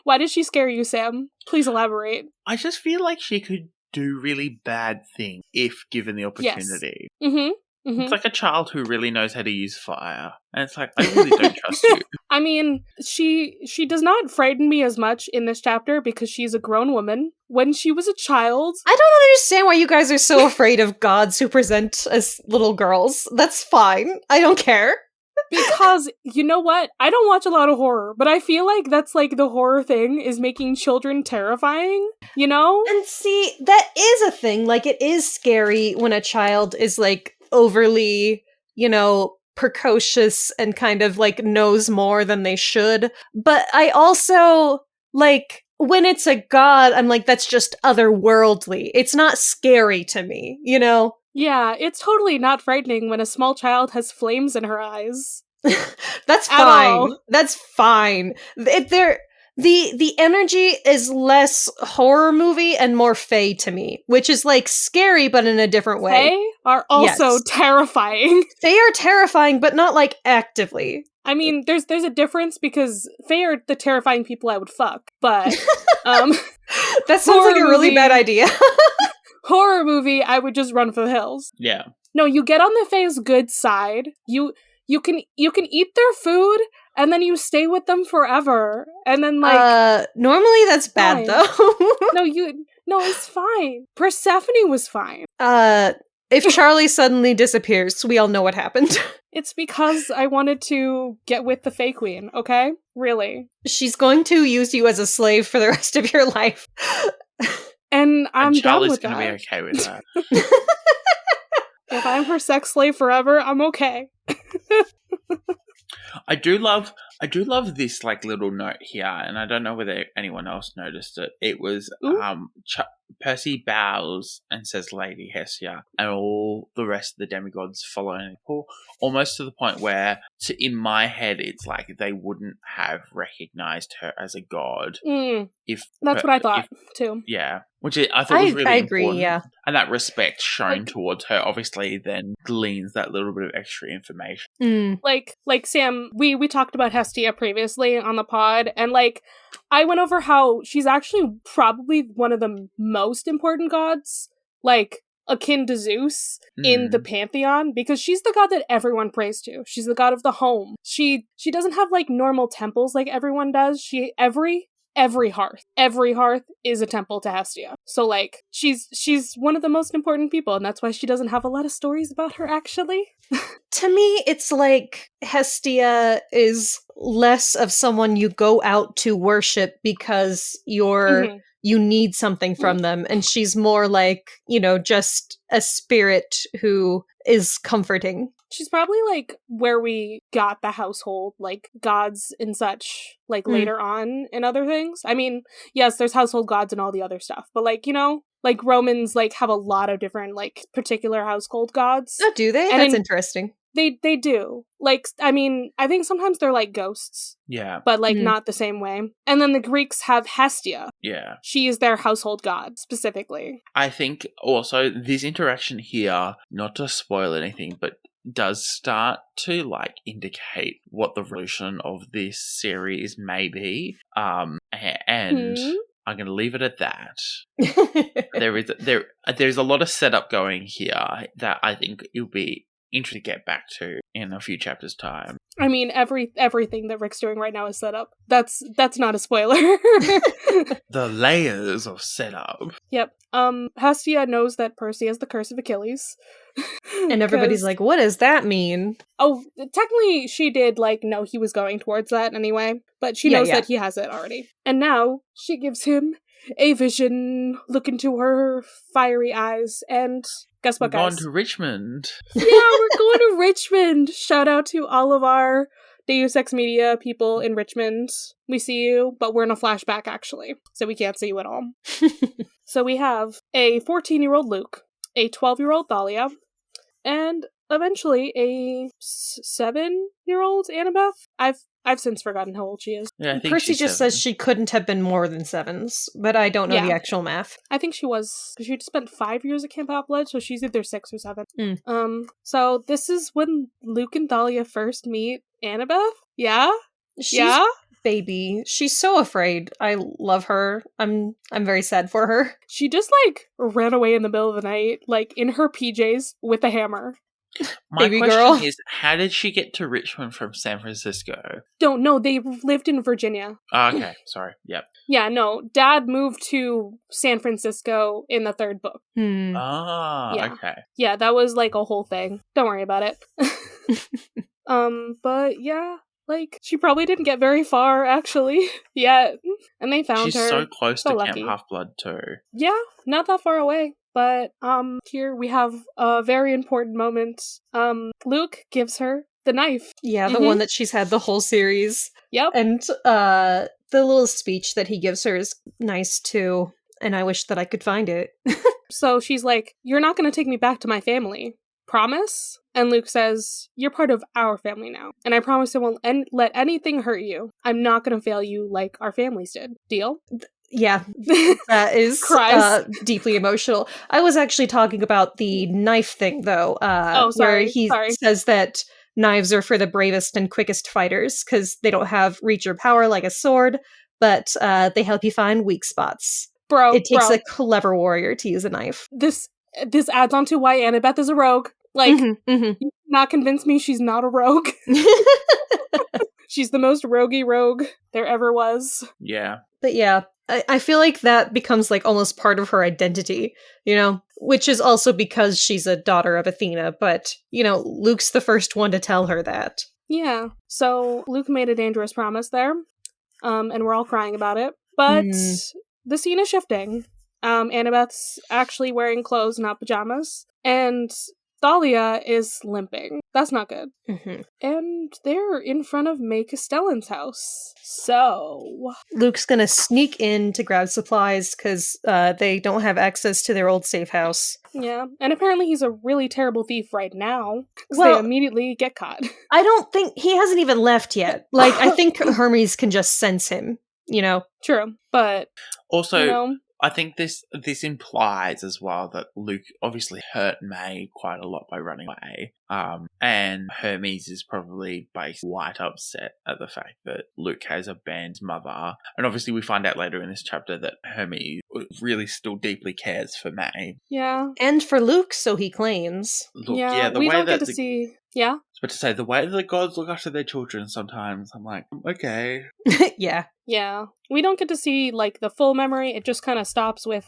Why does she scare you, Sam? Please elaborate. I just feel like she could do really bad things if given the opportunity. Mm-hmm. It's like a child who really knows how to use fire. And it's I really don't trust you. I mean, she does not frighten me as much in this chapter because she's a grown woman. When she was a child... I don't understand why you guys are so afraid of gods who present as little girls. That's fine. I don't care. Because, you know what? I don't watch a lot of horror, but I feel like that's the horror thing is making children terrifying, And see, that is a thing. It is scary when a child is overly, precocious and kind of knows more than they should. But I also when it's a god, I'm that's just otherworldly. It's not scary to me, Yeah, it's totally not frightening when a small child has flames in her eyes. That's At fine. all. That's fine. The energy is less horror movie and more fae to me, which is scary but in a different way. Fae are also Yes. terrifying. Fae are terrifying, but not actively. I mean, there's a difference because Fae are the terrifying people I would fuck, but That sounds like a horror really movie. bad idea. Horror movie, I would just run for the hills. Yeah. No, you get on the Fae's good side. You can eat their food and then you stay with them forever. And then normally that's bad Fine. though. No, it's fine. Persephone was fine. If Charlie suddenly disappears, we all know what happened. It's because I wanted to get with the Fae Queen, okay? Really. She's going to use you as a slave for the rest of your life. And I'm And down Charlie's with going to that. be okay with that. If I'm her sex slave forever, I'm okay. I do love this little note here, and I don't know whether anyone else noticed it. It was Ooh. Percy bows and says Lady Hestia, and all the rest of the demigods follow in Paul, almost to the point where in my head it's they wouldn't have recognized her as a god if That's what I thought too. Yeah, which I thought was really I agree, important. yeah. And that respect shown towards her obviously then gleans that little bit of extra information. Like Sam, we talked about Hestia previously on the pod, and I went over how she's actually probably one of the most important gods, akin to Zeus in the pantheon, because she's the god that everyone prays to. She's the god of the home. She doesn't have normal temples like everyone does. Every hearth is a temple to Hestia. So she's one of the most important people, and that's why she doesn't have a lot of stories about her actually. To me, it's Hestia is less of someone you go out to worship because you you need something from them, and she's more like, just a spirit who is comforting. She's probably like where we got the household, like gods and such, like later on in other things. I mean, yes, there's household gods and all the other stuff, but like, like Romans like have a lot of different like particular household gods. Oh, do they? And That's interesting. They do. Like, I mean, I think sometimes they're like ghosts. Yeah. But like not the same way. And then the Greeks have Hestia. Yeah. She is their household god, specifically. I think also this interaction here, not to spoil anything, but does start to like indicate what the resolution of this series may be. And I'm going to leave it at that. There's a lot of setup going here that I think it'll be interesting to get back to in a few chapters' time. I mean, everything that Rick's doing right now is set up. That's not a spoiler. The layers of setup. Yep. Hestia knows that Percy has the curse of Achilles. And everybody's like, what does that mean? Oh, technically she did like know he was going towards that anyway, but she knows that he has it already. And now she gives him a vision, look into her fiery eyes, and guess what, guys? We're going to Richmond. Yeah, we're going to Richmond. Shout out to all of our Deus Ex Media people in Richmond. We see you, but we're in a flashback actually, so we can't see you at all. So we have a 14-year-old Luke, a 12-year-old Thalia, and eventually a 7-year-old Annabeth. I've since forgotten how old she is. Yeah, I think Percy she's just 7. says she couldn't have been more than 7s, but I don't know the actual math. I think she was, because she spent 5 years at Camp Half-Blood, so she's either 6 or 7. So this is when Luke and Thalia first meet Annabeth? Yeah? She's baby. She's so afraid. I love her. I'm very sad for her. She just, like, ran away in the middle of the night, like, in her PJs with a hammer. My baby question girl. is, how did she get to Richmond from San Francisco? Don't know. They lived in Virginia. Oh, okay, sorry. Yep. Yeah, no. Dad moved to San Francisco in the 3rd book. Yeah. Okay. Yeah, that was, like, a whole thing. Don't worry about it. But, yeah. Like, she probably didn't get very far, actually, yet. And they found her. She's so close to lucky. Camp Half-Blood, too. Yeah, not that far away. But, here we have a very important moment. Luke gives her the knife. Yeah, the one that she's had the whole series. Yep. And, the little speech that he gives her is nice, too. And I wish that I could find it. So she's like, you're not going to take me back to my family. Promise? And Luke says, you're part of our family now. And I promise I won't let anything hurt you. I'm not going to fail you like our families did. Deal? Yeah, that is deeply emotional. I was actually talking about the knife thing, though. Where he says that knives are for the bravest and quickest fighters because they don't have reach or power like a sword, but they help you find weak spots. It takes a clever warrior to use a knife. This adds on to why Annabeth is a rogue. Like, you cannot convince me she's not a rogue. She's the most roguey rogue there ever was. Yeah. But yeah, I feel like that becomes like almost part of her identity, which is also because she's a daughter of Athena, but, Luke's the first one to tell her that. Yeah, so Luke made a dangerous promise there, and we're all crying about it, but the scene is shifting. Annabeth's actually wearing clothes, not pajamas, and Thalia is limping. That's not good. And they're in front of May Castellan's house. So Luke's gonna sneak in to grab supplies because they don't have access to their old safe house. Yeah, and apparently he's a really terrible thief right now because they immediately get caught. I don't think he hasn't even left yet. Like, I think Hermes can just sense him, True, but also, I think this implies as well that Luke obviously hurt May quite a lot by running away. And Hermes is probably quite upset at the fact that Luke has abandoned mother. And obviously we find out later in this chapter that Hermes really still deeply cares for May. Yeah. And for Luke, so he claims. Look, we don't get to see... Yeah? But to say, the way that the gods look after their children sometimes, I'm like, okay. Yeah. Yeah. We don't get to see, like, the full memory. It just kind of stops with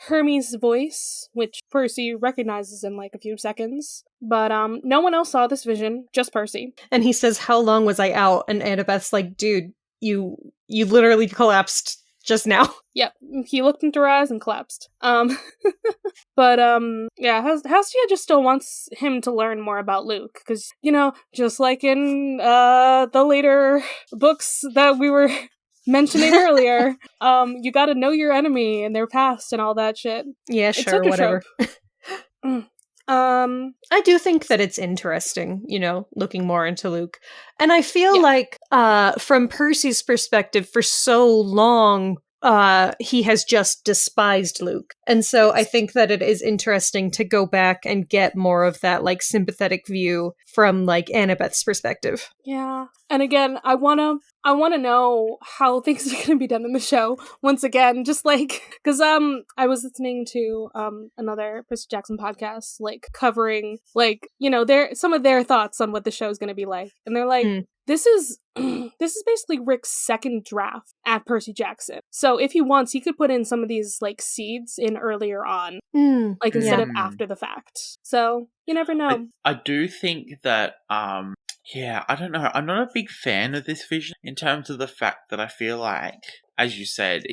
Hermes' voice, which Percy recognizes in, like, a few seconds. But no one else saw this vision, just Percy. And he says, how long was I out? And Annabeth's like, dude, you literally collapsed just now. Yep, he looked into her eyes and collapsed. But yeah, Hestia just still wants him to learn more about Luke, because, you know, just like in the later books that we were mentioning earlier, you gotta know your enemy and their past and all that shit. Yeah, It's sure, such a whatever. trope. I do think that it's interesting, you know, looking more into Luke. And I feel like, from Percy's perspective, for so long, he has just despised Luke. And so I think that it is interesting to go back and get more of that, like, sympathetic view from, like, Annabeth's perspective. Yeah. And again, I wanna know how things are gonna be done in the show once again, just like, because I was listening to another Percy Jackson podcast, like, covering, like, you know, some of their thoughts on what the show's gonna be like, and they're like, this is basically Rick's second draft at Percy Jackson. So if he wants, he could put in some of these, like, seeds in earlier on, like, instead of after the fact. So you never know. I do think that, yeah, I don't know. I'm not a big fan of this vision in terms of the fact that I feel like, as you said,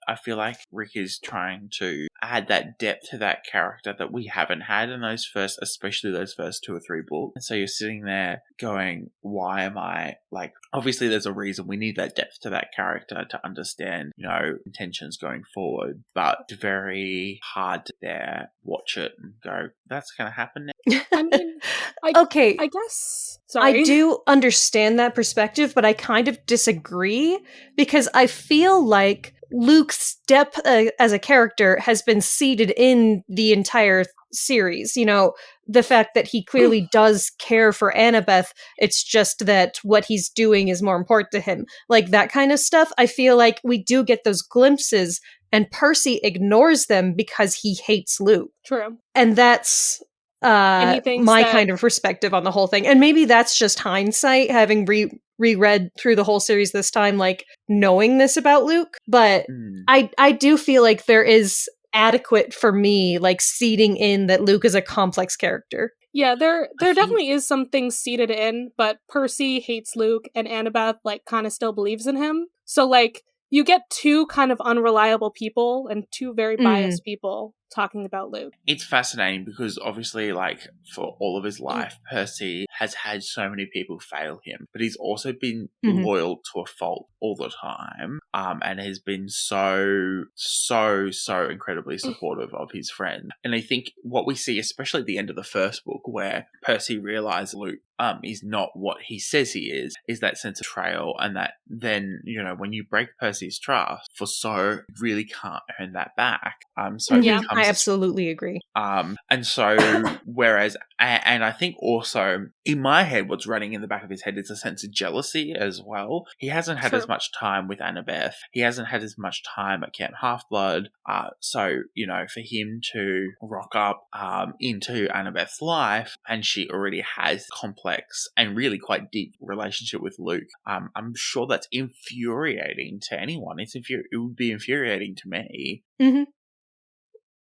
I feel like Rick is trying to add that depth to that character that we haven't had in especially those first 2 or 3 books. And so you're sitting there going, why am I, like, obviously there's a reason we need that depth to that character to understand, you know, intentions going forward, but it's very hard to there watch it and go, that's going to happen now. I mean, Okay. I guess. Sorry. I do understand that perspective, but I kind of disagree, because I feel like Luke's depth as a character has been seated in the entire series. You know, the fact that he clearly does care for Annabeth, it's just that what he's doing is more important to him. Like, that kind of stuff, I feel like we do get those glimpses, and Percy ignores them because he hates Luke. True. And that's my kind of perspective on the whole thing. And maybe that's just hindsight, having reread through the whole series this time, like, knowing this about Luke. But I do feel like there is adequate for me, like, seeding in that Luke is a complex character. Yeah, there definitely is some things seeded in, but Percy hates Luke, and Annabeth, like, kind of still believes in him. So, like, you get 2 kind of unreliable people and 2 very biased people talking about Luke. It's fascinating because obviously, like, for all of his life, Percy has had so many people fail him, but he's also been loyal to a fault all the time, and has been so incredibly supportive of his friend. And I think what we see, especially at the end of the first book, where Percy realizes Luke is not what he says he is that sense of betrayal, and that then, you know, when you break Percy's trust for so, you really can't earn that back. So it becomes, I absolutely agree. And so, whereas, and I think also in my head, what's running in the back of his head is a sense of jealousy as well. He hasn't had as much time with Annabeth. He hasn't had as much time at Camp Half-Blood. So, you know, for him to rock up into Annabeth's life, and she already has complex and really quite deep relationship with Luke, I'm sure that's infuriating to anyone. It would be infuriating to me.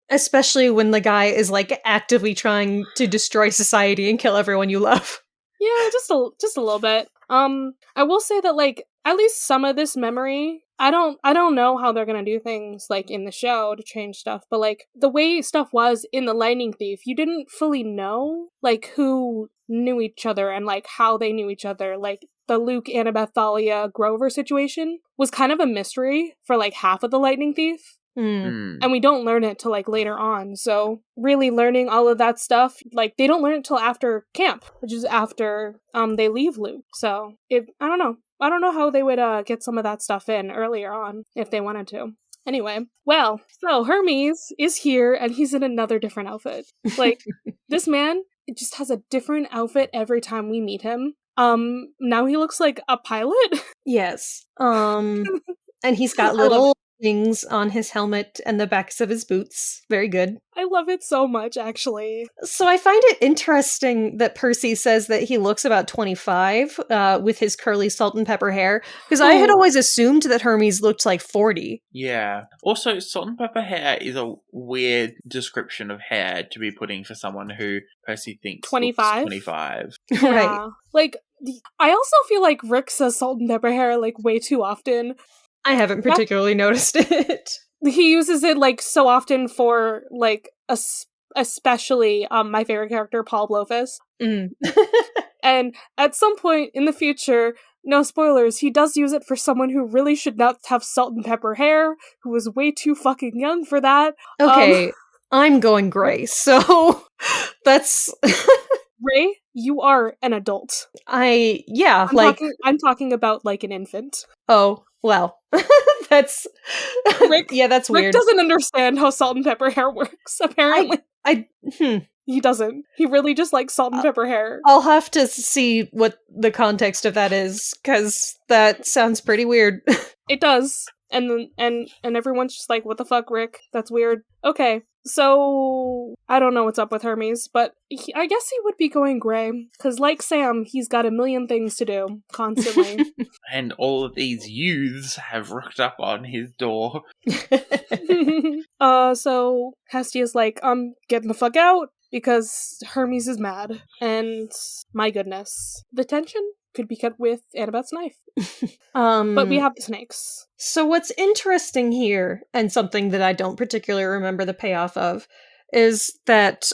Especially when the guy is, like, actively trying to destroy society and kill everyone you love. Yeah, just a little bit. I will say that, like, at least some of this memory, I don't know how they're gonna do things, like, in the show to change stuff, but, like, the way stuff was in The Lightning Thief, you didn't fully know, like, who knew each other and, like, how they knew each other. Like, the Luke, Annabeth, Thalia, Grover situation was kind of a mystery for, like, half of The Lightning Thief. And we don't learn it till, like, later on. So really learning all of that stuff, like, they don't learn it till after camp, which is after they leave Luke. So I don't know how they would get some of that stuff in earlier on if they wanted to. Anyway, well, so Hermes is here and he's in another different outfit. Like, this man just has a different outfit every time we meet him. Now he looks like a pilot. Yes. And he's got little things on his helmet and the backs of his boots. Very good. I love it so much, actually. So I find it interesting that Percy says that he looks about 25 with his curly salt and pepper hair, because I had always assumed that Hermes looked like 40. Yeah. Also, salt and pepper hair is a weird description of hair to be putting for someone who Percy thinks 25? 25. Yeah. Right. Like, I also feel like Rick says salt and pepper hair, like, way too often. I haven't particularly noticed it. He uses it, like, so often for, like, especially my favorite character, Paul Blofeld. Mm. And at some point in the future, no spoilers, he does use it for someone who really should not have salt and pepper hair, who is way too fucking young for that. Okay, I'm going gray, so that's... Raye, you are an adult. I'm talking about, like, an infant. Oh, well. That's... Rick, yeah, that's weird. Rick doesn't understand how salt and pepper hair works, apparently. He doesn't. He really just likes salt and pepper hair. I'll have to see what the context of that is, because that sounds pretty weird. It does. And everyone's just like, what the fuck, Rick? That's weird. Okay, so I don't know what's up with Hermes, but I guess he would be going gray, because like Sam, he's got a million things to do, constantly. And all of these youths have rooked up on his door. So Hestia's like, I'm getting the fuck out, because Hermes is mad. And my goodness, the tension could be cut with Annabeth's knife. But we have the snakes. So what's interesting here, and something that I don't particularly remember the payoff of, is that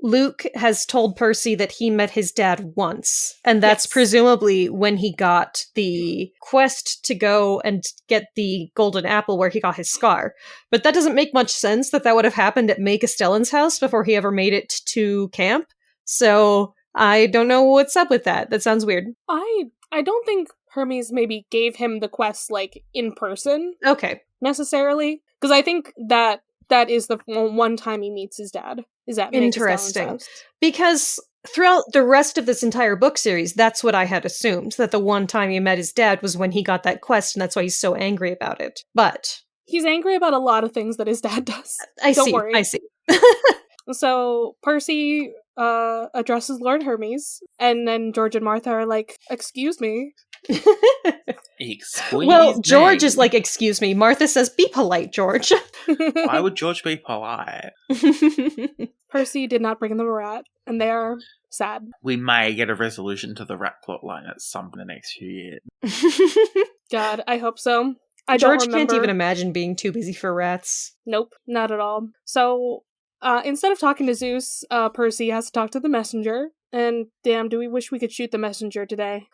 Luke has told Percy that he met his dad once, and that's presumably when he got the quest to go and get the golden apple where he got his scar. But that doesn't make much sense that would have happened at May Castellan's house before he ever made it to camp. So I don't know what's up with that. That sounds weird. I don't think Hermes maybe gave him the quest, like, in person. Okay. Necessarily. Because I think that is the one time he meets his dad. Is that interesting? Because throughout the rest of this entire book series, that's what I had assumed, that the one time he met his dad was when he got that quest, and that's why he's so angry about it. But he's angry about a lot of things that his dad does. Don't worry. I see. So Percy addresses Lord Hermes, and then George and Martha are like, excuse me. Excuse well, me. George is like, excuse me. Martha says, be polite, George. Why would George be polite? Percy did not bring them a rat, and they are sad. We may get a resolution to the rat plot line at some point in the next few years. God, I hope so. George can't even imagine being too busy for rats. Nope, not at all. So, instead of talking to Zeus, Percy has to talk to the messenger. And damn, do we wish we could shoot the messenger today.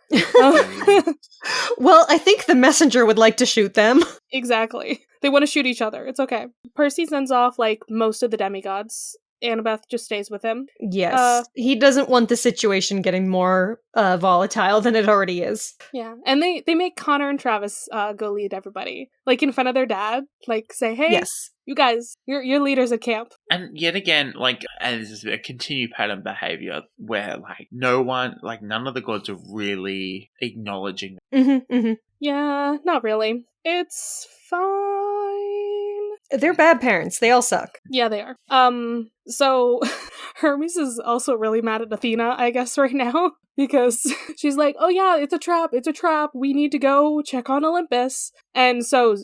Well, I think the messenger would like to shoot them. Exactly. They want to shoot each other. It's okay. Percy sends off, like, most of the demigods. Annabeth just stays with him. Yes. He doesn't want the situation getting more volatile than it already is. Yeah. And they make Connor and Travis go lead everybody. Like, in front of their dad. Like, say, hey, yes, you guys, you're leaders at camp. And yet again, like, and this is a continued pattern of behavior where, like, none of the gods are really acknowledging. Yeah, not really. It's fine. They're bad parents. They all suck. Yeah, they are. So Hermes is also really mad at Athena, I guess, right now. Because she's like, oh yeah, it's a trap. We need to go check on Olympus. And so,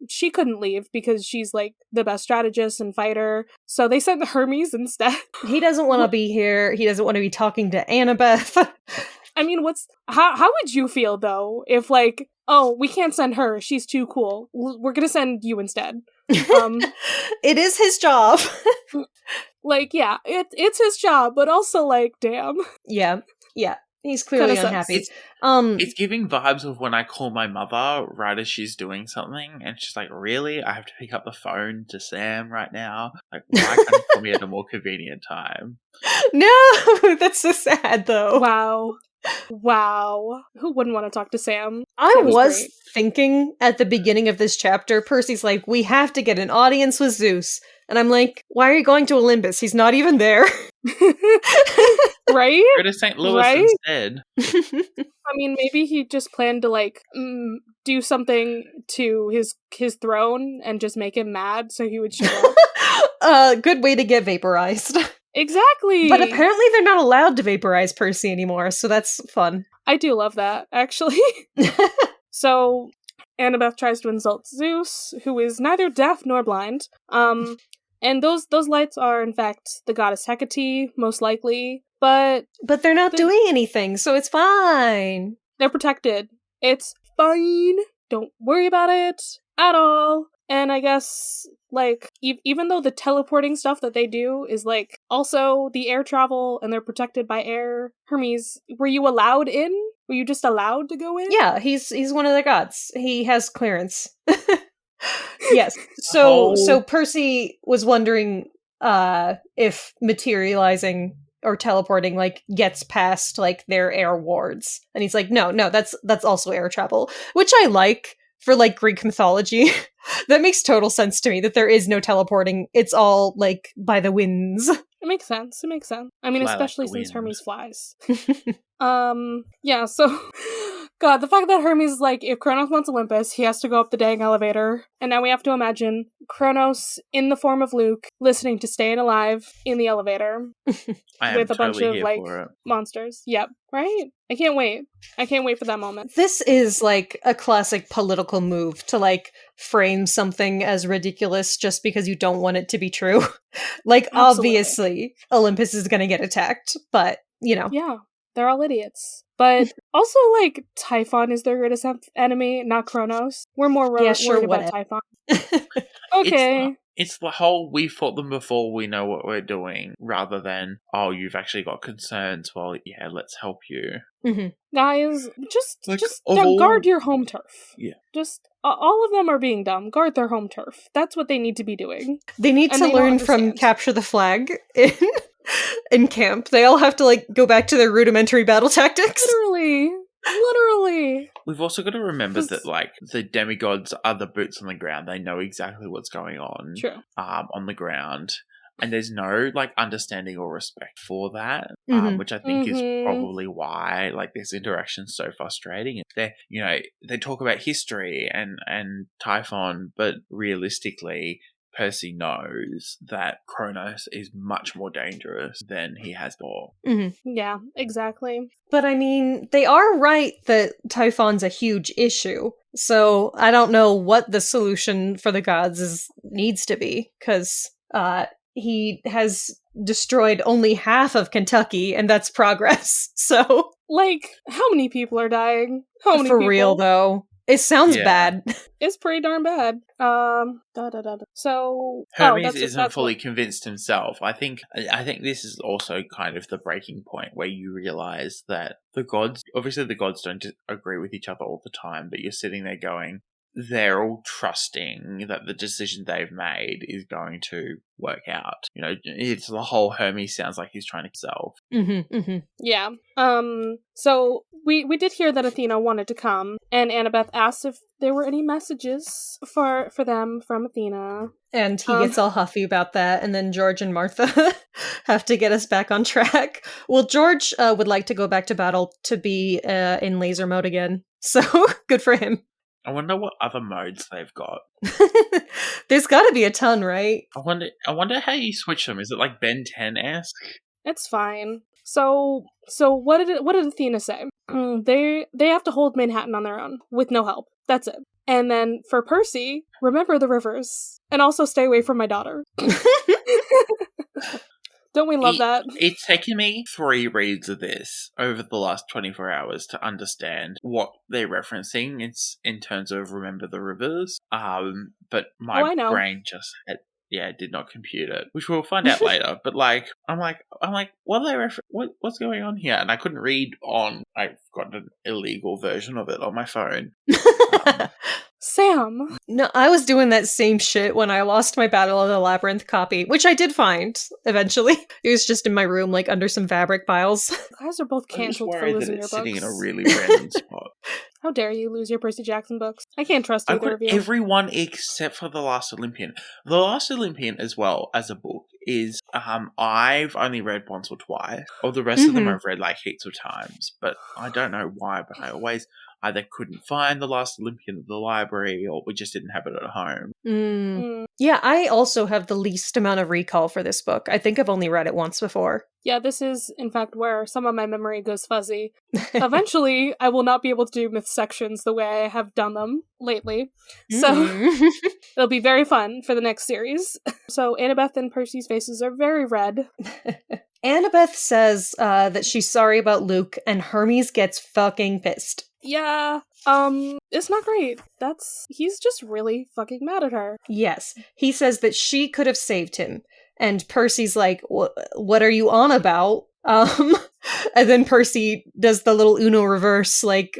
she couldn't leave because she's, like, the best strategist and fighter. So they sent Hermes instead. He doesn't want to be here. He doesn't want to be talking to Annabeth. I mean, how would you feel, though, if, like, oh, we can't send her, she's too cool, we're gonna send you instead? It is his job. Like, yeah, it's his job, but also, like, damn. Yeah. He's clearly unhappy. It's giving vibes of when I call my mother right as she's doing something, and she's like, really? I have to pick up the phone to Sam right now? Like, why can't you call me at a more convenient time? No! That's so sad, though. Wow. Who wouldn't want to talk to Sam? I was thinking at the beginning of this chapter, Percy's like, we have to get an audience with Zeus. And I'm like, why are you going to Olympus? He's not even there. Right? Go to St. Louis instead. I mean, maybe he just planned to, like, do something to his throne and just make him mad so he would show up. Good way to get vaporized. Exactly! But apparently they're not allowed to vaporize Percy anymore, so that's fun. I do love that, actually. So, Annabeth tries to insult Zeus, who is neither deaf nor blind. And those lights are, in fact, the goddess Hecate, most likely. But they're not doing anything, so it's fine. They're protected. It's fine. don't worry about it at all. And I guess, like, even though the teleporting stuff that they do is, like, also the air travel and they're protected by air, Hermes, were you allowed in? Were you just allowed to go in? Yeah, he's one of the gods. He has clearance. Yes. So Percy was wondering if materializing or teleporting like gets past like their air wards. And he's like, no, that's also air travel, which I like for like Greek mythology. That makes total sense to me that there is no teleporting. It's all like by the winds. It makes sense. I mean, Fly especially like the since wind. Hermes flies. Yeah, so God, the fact that Hermes is like, if Kronos wants Olympus, he has to go up the dang elevator. And now we have to imagine Kronos in the form of Luke listening to Staying Alive in the elevator I am with a bunch totally of here like for it. monsters. Yep, right? I can't wait for that moment. This is like a classic political move to like frame something as ridiculous just because you don't want it to be true. Like, Absolutely. obviously, Olympus is gonna get attacked, but, you know. Yeah, they're all idiots. But also, like, Typhon is their greatest enemy, not Kronos. We're more worried about Typhon. Okay. It's the whole we fought them before, we know what we're doing, rather than, oh, you've actually got concerns, well, yeah, let's help you. Mm-hmm. Guys, just all- guard your home turf. Yeah. Just, all of them are being dumb. Guard their home turf. That's what they need to be doing. They need And to they don't learn from understand. Capture the Flag in camp. They all have to, like, go back to their rudimentary battle tactics. Literally. We've also got to remember 'Cause- that, like, the demigods are the boots on the ground. They know exactly what's going on True. on the ground. And there's no, like, understanding or respect for that, Mhm. which I think is Mhm. probably why, like, this interaction's so frustrating. They talk about history and Typhon, but realistically, Percy knows that Kronos is much more dangerous than he has before. Yeah, exactly. But I mean, they are right that Typhon's a huge issue. So I don't know what the solution for the gods needs to be, because he has destroyed only half of Kentucky, and that's progress. So Like, how many people are dying? How many for people? real though, it sounds Yeah. bad. It's pretty darn bad. So Hermes that's isn't fully what- convinced himself. I think this is also kind of the breaking point where you realize that the gods don't agree with each other all the time, but you're sitting there going, they're all trusting that the decision they've made is going to work out. You know, it's the whole Hermes sounds like he's trying to self. Yeah. So we did hear that Athena wanted to come, and Annabeth asked if there were any messages for them from Athena. And he gets all huffy about that, and then George and Martha have to get us back on track. Well, George would like to go back to battle to be in laser mode again, so good for him. I wonder what other modes they've got. There's got to be a ton, right? I wonder how you switch them. Is it like Ben 10-esque? It's fine. So what did Athena say? They have to hold Manhattan on their own with no help. That's it. And then for Percy, remember the rivers and also stay away from my daughter. Don't we love that? It's taken me 3 reads of this over the last 24 hours to understand what they're referencing. It's in terms of remember the rivers. But my brain just did not compute it, which we'll find out later. But I'm like, what are they what's going on here? And I couldn't read on. I've got an illegal version of it on my phone. Sam. No, I was doing that same shit when I lost my Battle of the Labyrinth copy, which I did find eventually. It was just in my room, like under some fabric piles. You guys are both cancelled for that losing your it's books. sitting in a really random spot. How dare you lose your Percy Jackson books? I can't trust I've either got of you. everyone except for The Last Olympian. The Last Olympian, as well as a book, is I've only read once or twice. Or the rest of them I've read like heaps of times. But I don't know why, but I always either couldn't find The Last Olympian at the library or we just didn't have it at home. Yeah, I also have the least amount of recall for this book. I think I've only read it once before. Yeah, this is, in fact, where some of my memory goes fuzzy. Eventually, I will not be able to do myth sections the way I have done them lately. So, it'll be very fun for the next series. So, Annabeth and Percy's faces are very red. Annabeth says that she's sorry about Luke, and Hermes gets fucking pissed. Yeah, it's not great. He's just really fucking mad at her. Yes. He says that she could have saved him. And Percy's like, what are you on about? And then Percy does the little Uno reverse, like,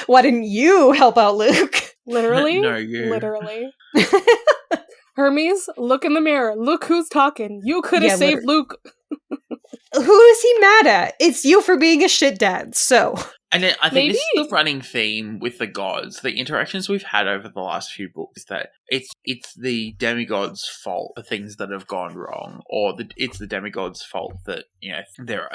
why didn't you help out Luke? Literally? No, you. Literally. Hermes, look in the mirror. Look who's talking. You could have saved Luke. Who is he mad at? It's you for being a shit dad, so. And then I think this is the running theme with the gods. The interactions we've had over the last few books, that it's the demigods' fault for things that have gone wrong, or it's the demigods' fault that, you know,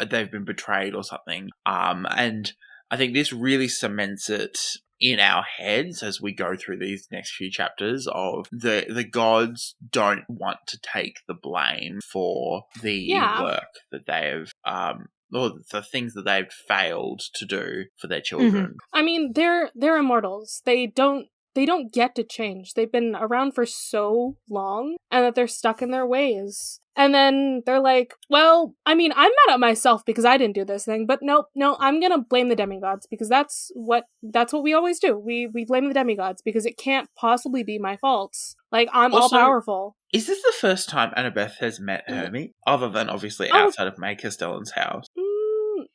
they've been betrayed or something. And I think this really cements it in our heads as we go through these next few chapters of the gods don't want to take the blame for the work that they have or the things that they've failed to do for their children. Mm-hmm. I mean, they're immortals. They don't get to change. They've been around for so long, and that they're stuck in their ways. And then they're like, well, I mean, I'm mad at myself because I didn't do this thing, but no, I'm gonna blame the demigods because that's what we always do. We blame the demigods because it can't possibly be my fault. Like, I'm also, all powerful. Is this the first time Annabeth has met Hermie? Other than, obviously, outside of May Castellan's house?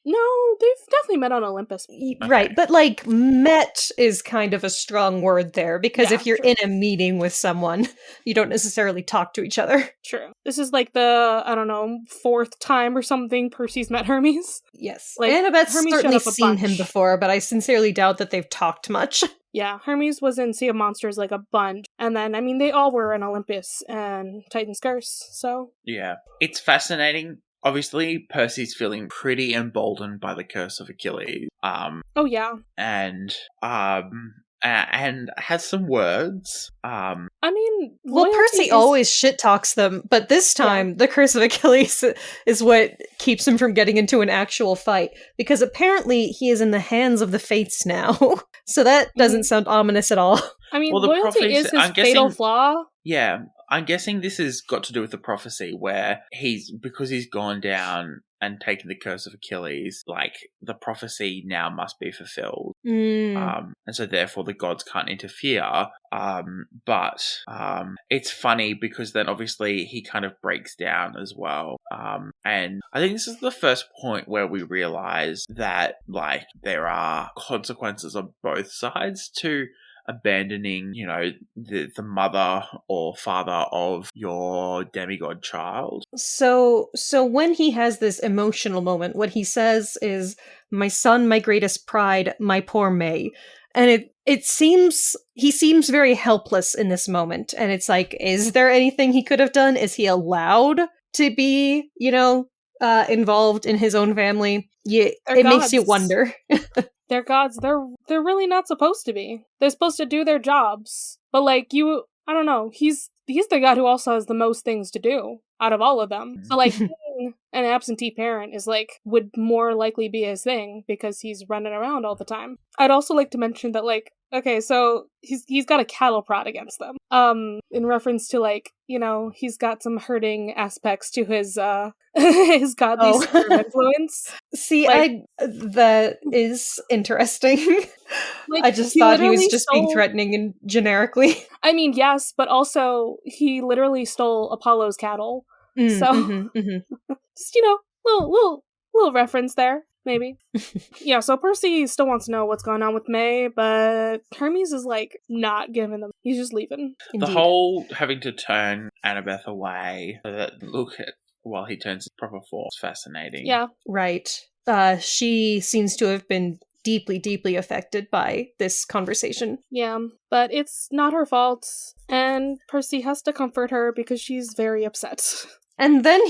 No, they've definitely met on Olympus. Okay. Right, but, like, met is kind of a strong word there, because if you're in a meeting with someone, you don't necessarily talk to each other. True. This is, like, the, I don't know, 4th time or something Percy's met Hermes. Yes. Like, Annabeth's Hermes certainly showed up a seen bunch. him before, but I sincerely doubt that they've talked much. Yeah, Hermes was in Sea of Monsters, like, a bunch. And then, I mean, they all were in Olympus and Titan's Curse, so. Yeah. It's fascinating. Obviously, Percy's feeling pretty emboldened by the curse of Achilles. Oh, yeah. And has some words. I mean, well, Percy always shit talks them, but this time the curse of Achilles is what keeps him from getting into an actual fight, because apparently he is in the hands of the fates now. So that doesn't sound ominous at all. I mean, loyalty is his fatal flaw. Yeah, I'm guessing this has got to do with the prophecy where because he's gone down and taken the curse of Achilles, like, the prophecy now must be fulfilled. And so therefore the gods can't interfere. But it's funny because then obviously he kind of breaks down as well. And I think this is the first point where we realize that, like, there are consequences on both sides to abandoning, you know, the mother or father of your demigod child. So when he has this emotional moment, what he says is, "My son, my greatest pride, my poor May." And it seems he seems very helpless in this moment. And it's like, is there anything he could have done? Is he allowed to be, you know, involved in his own family? Yeah, it makes you wonder. They're gods. They're really not supposed to be. They're supposed to do their jobs. But, like, I don't know. He's the god who also has the most things to do out of all of them. So, like, being an absentee parent is, like, would more likely be his thing because he's running around all the time. I'd also like to mention that, like, okay, so he's got a cattle prod against them. In reference to, like, you know, he's got some hurting aspects to his his godly influence. See, like, that is interesting. Like, I just thought he was just being threatening and generically. I mean, yes, but also he literally stole Apollo's cattle. So just, you know, little reference there. Maybe. Yeah, so Percy still wants to know what's going on with May, but Hermes is, like, not giving them. He's just leaving. The whole having to turn Annabeth away so that while he turns his proper form is fascinating. Yeah. Right. She seems to have been deeply, deeply affected by this conversation. Yeah, but it's not her fault, and Percy has to comfort her because she's very upset. And then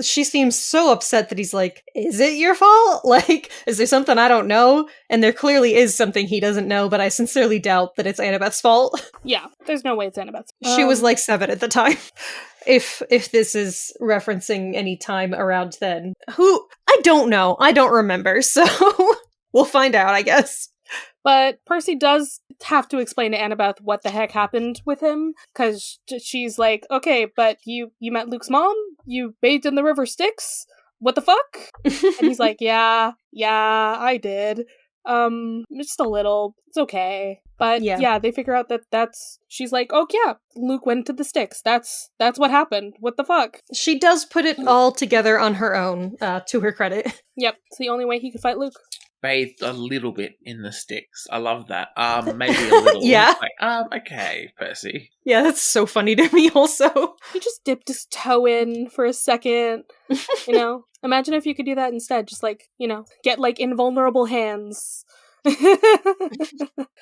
she seems so upset that he's like, is it your fault? Like, is there something I don't know? And there clearly is something he doesn't know, but I sincerely doubt that it's Annabeth's fault. Yeah, there's no way it's Annabeth's fault. She was like 7 at the time. If this is referencing any time around then. I don't know. I don't remember, so we'll find out, I guess. But Percy does have to explain to Annabeth what the heck happened with him, because she's like, okay, but you met Luke's mom? You bathed in the river Styx? What the fuck? And he's like, yeah, I did. Just a little. It's okay. But yeah, they figure out that she's like, oh yeah, Luke went to the sticks. That's what happened. What the fuck? She does put it all together on her own, to her credit. Yep, it's the only way he could fight Luke. Bathed a little bit in the sticks. I love that. Maybe a little. Yeah. Like, okay, Percy. Yeah, that's so funny to me also. He just dipped his toe in for a second. Imagine if you could do that instead. Just get invulnerable hands.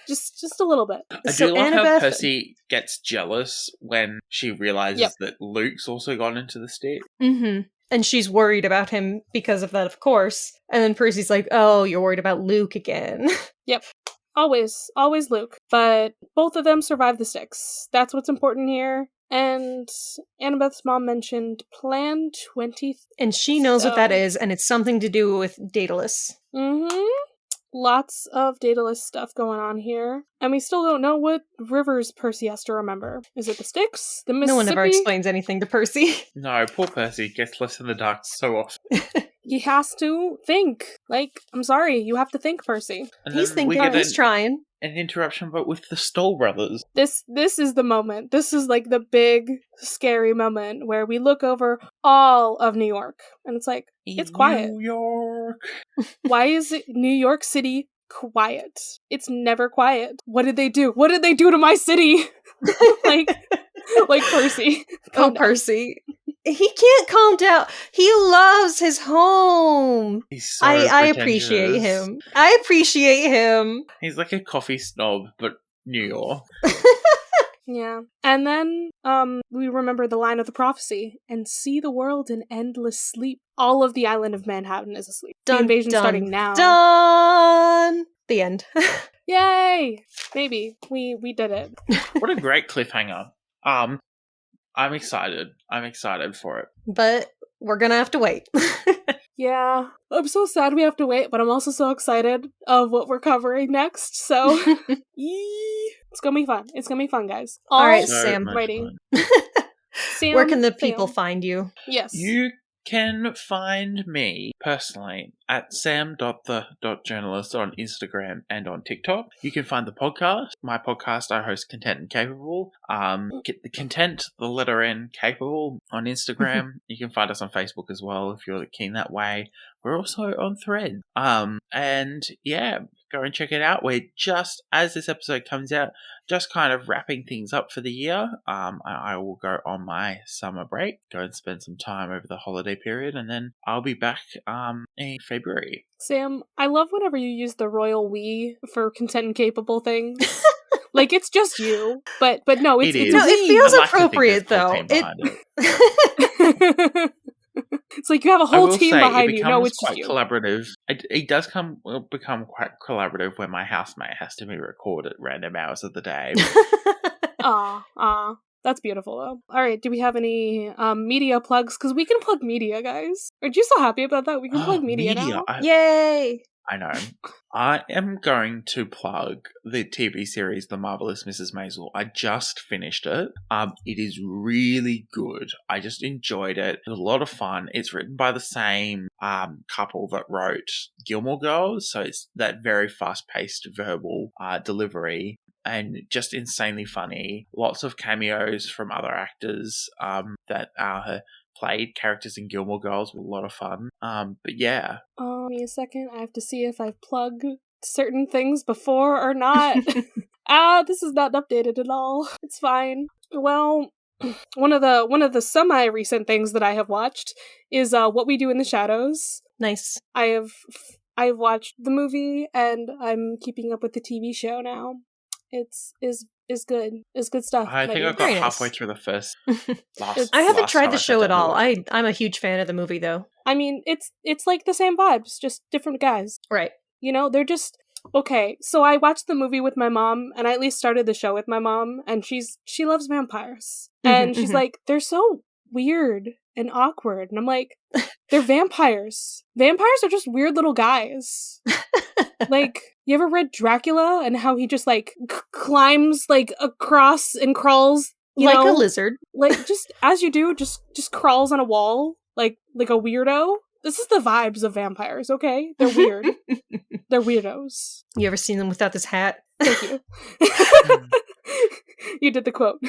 just a little bit. I do love how Percy gets jealous when she realizes that Luke's also gone into the stick. Mm-hmm. And she's worried about him because of that, of course. And then Percy's like, oh, you're worried about Luke again. Yep. Always Luke. But both of them survive the sticks. That's what's important here. And Annabeth's mom mentioned Plan 20. And she knows what that is, and it's something to do with Daedalus. Mm-hmm. Lots of Daedalus stuff going on here. And we still don't know what rivers Percy has to remember. Is it the Styx? The Mississippi? No one ever explains anything to Percy. No, poor Percy gets left in the dark so often. He has to think. I'm sorry, you have to think, Percy. And he's thinking, he's trying. An interruption, but with the Stoll brothers. This is the moment. This is the big, scary moment where we look over all of New York. And it's it's quiet. New York. Why is it New York City quiet? It's never quiet. What did they do? What did they do to my city? Percy. Oh, Percy. He can't calm down. He loves his home. He's so I appreciate him. He's like a coffee snob, but New York. Yeah. And then we remember the line of the prophecy, and see the world in endless sleep. All of the island of Manhattan is asleep. The invasion's starting now. Done! The end. Yay! Maybe. We did it. What a great cliffhanger. I'm excited. I'm excited for it. But we're gonna have to wait. Yeah. I'm so sad we have to wait, but I'm also so excited of what we're covering next, so it's gonna be fun. It's gonna be fun, guys. All right, so Sam. Writing. Sam. Where can the people find you? Yes. You can find me personally at sam.the.journalist on Instagram and on TikTok. You can find the podcast. My podcast, I host Content and Capable. Get the content, the letter N, Capable on Instagram. You can find us on Facebook as well if you're keen that way. We're also on Thread. And yeah, go and check it out. We're just, as this episode comes out, just kind of wrapping things up for the year. I will go on my summer break, go and spend some time over the holiday period, and then I'll be back in February. Sam, I love whenever you use the royal we for content and capable things. It's just you, but no, it's is. No, it feels I like appropriate to think there's though. full team behind it. It's you have a whole team behind you. No, it's quite just you. Collaborative. It does become quite collaborative when my housemate has to be recorded at random hours of the day. Aw. That's beautiful, though. All right, do we have any media plugs? Because we can plug media, guys. Aren't you so happy about that? We can plug media now. Yay! I know. I am going to plug the TV series The Marvelous Mrs. Maisel. I just finished it. It is really good. I just enjoyed it. It was a lot of fun. It's written by the same couple that wrote Gilmore Girls, so it's that very fast-paced verbal delivery. And just insanely funny. Lots of cameos from other actors that played characters in Gilmore Girls. With a lot of fun. But yeah. Give me a second. I have to see if I've plugged certain things before or not. This is not updated at all. It's fine. Well, one of the semi-recent things that I have watched is What We Do in the Shadows. Nice. I've watched the movie and I'm keeping up with the TV show now. It's good. It's good stuff. I think I got halfway through the first. I haven't tried the show at all. I'm a huge fan of the movie, though. I mean, it's like the same vibes, just different guys. Right. They're just okay. So I watched the movie with my mom, and I at least started the show with my mom, and she loves vampires, and she's like, they're so weird and awkward, and I'm like, they're vampires. Vampires are just weird little guys. You ever read Dracula and how he just climbs across and crawls like a lizard, just as you do, just crawls on a wall like a weirdo. This is the vibes of vampires, okay? They're weird. They're weirdos. You ever seen them without this hat? Thank you. You did the quote.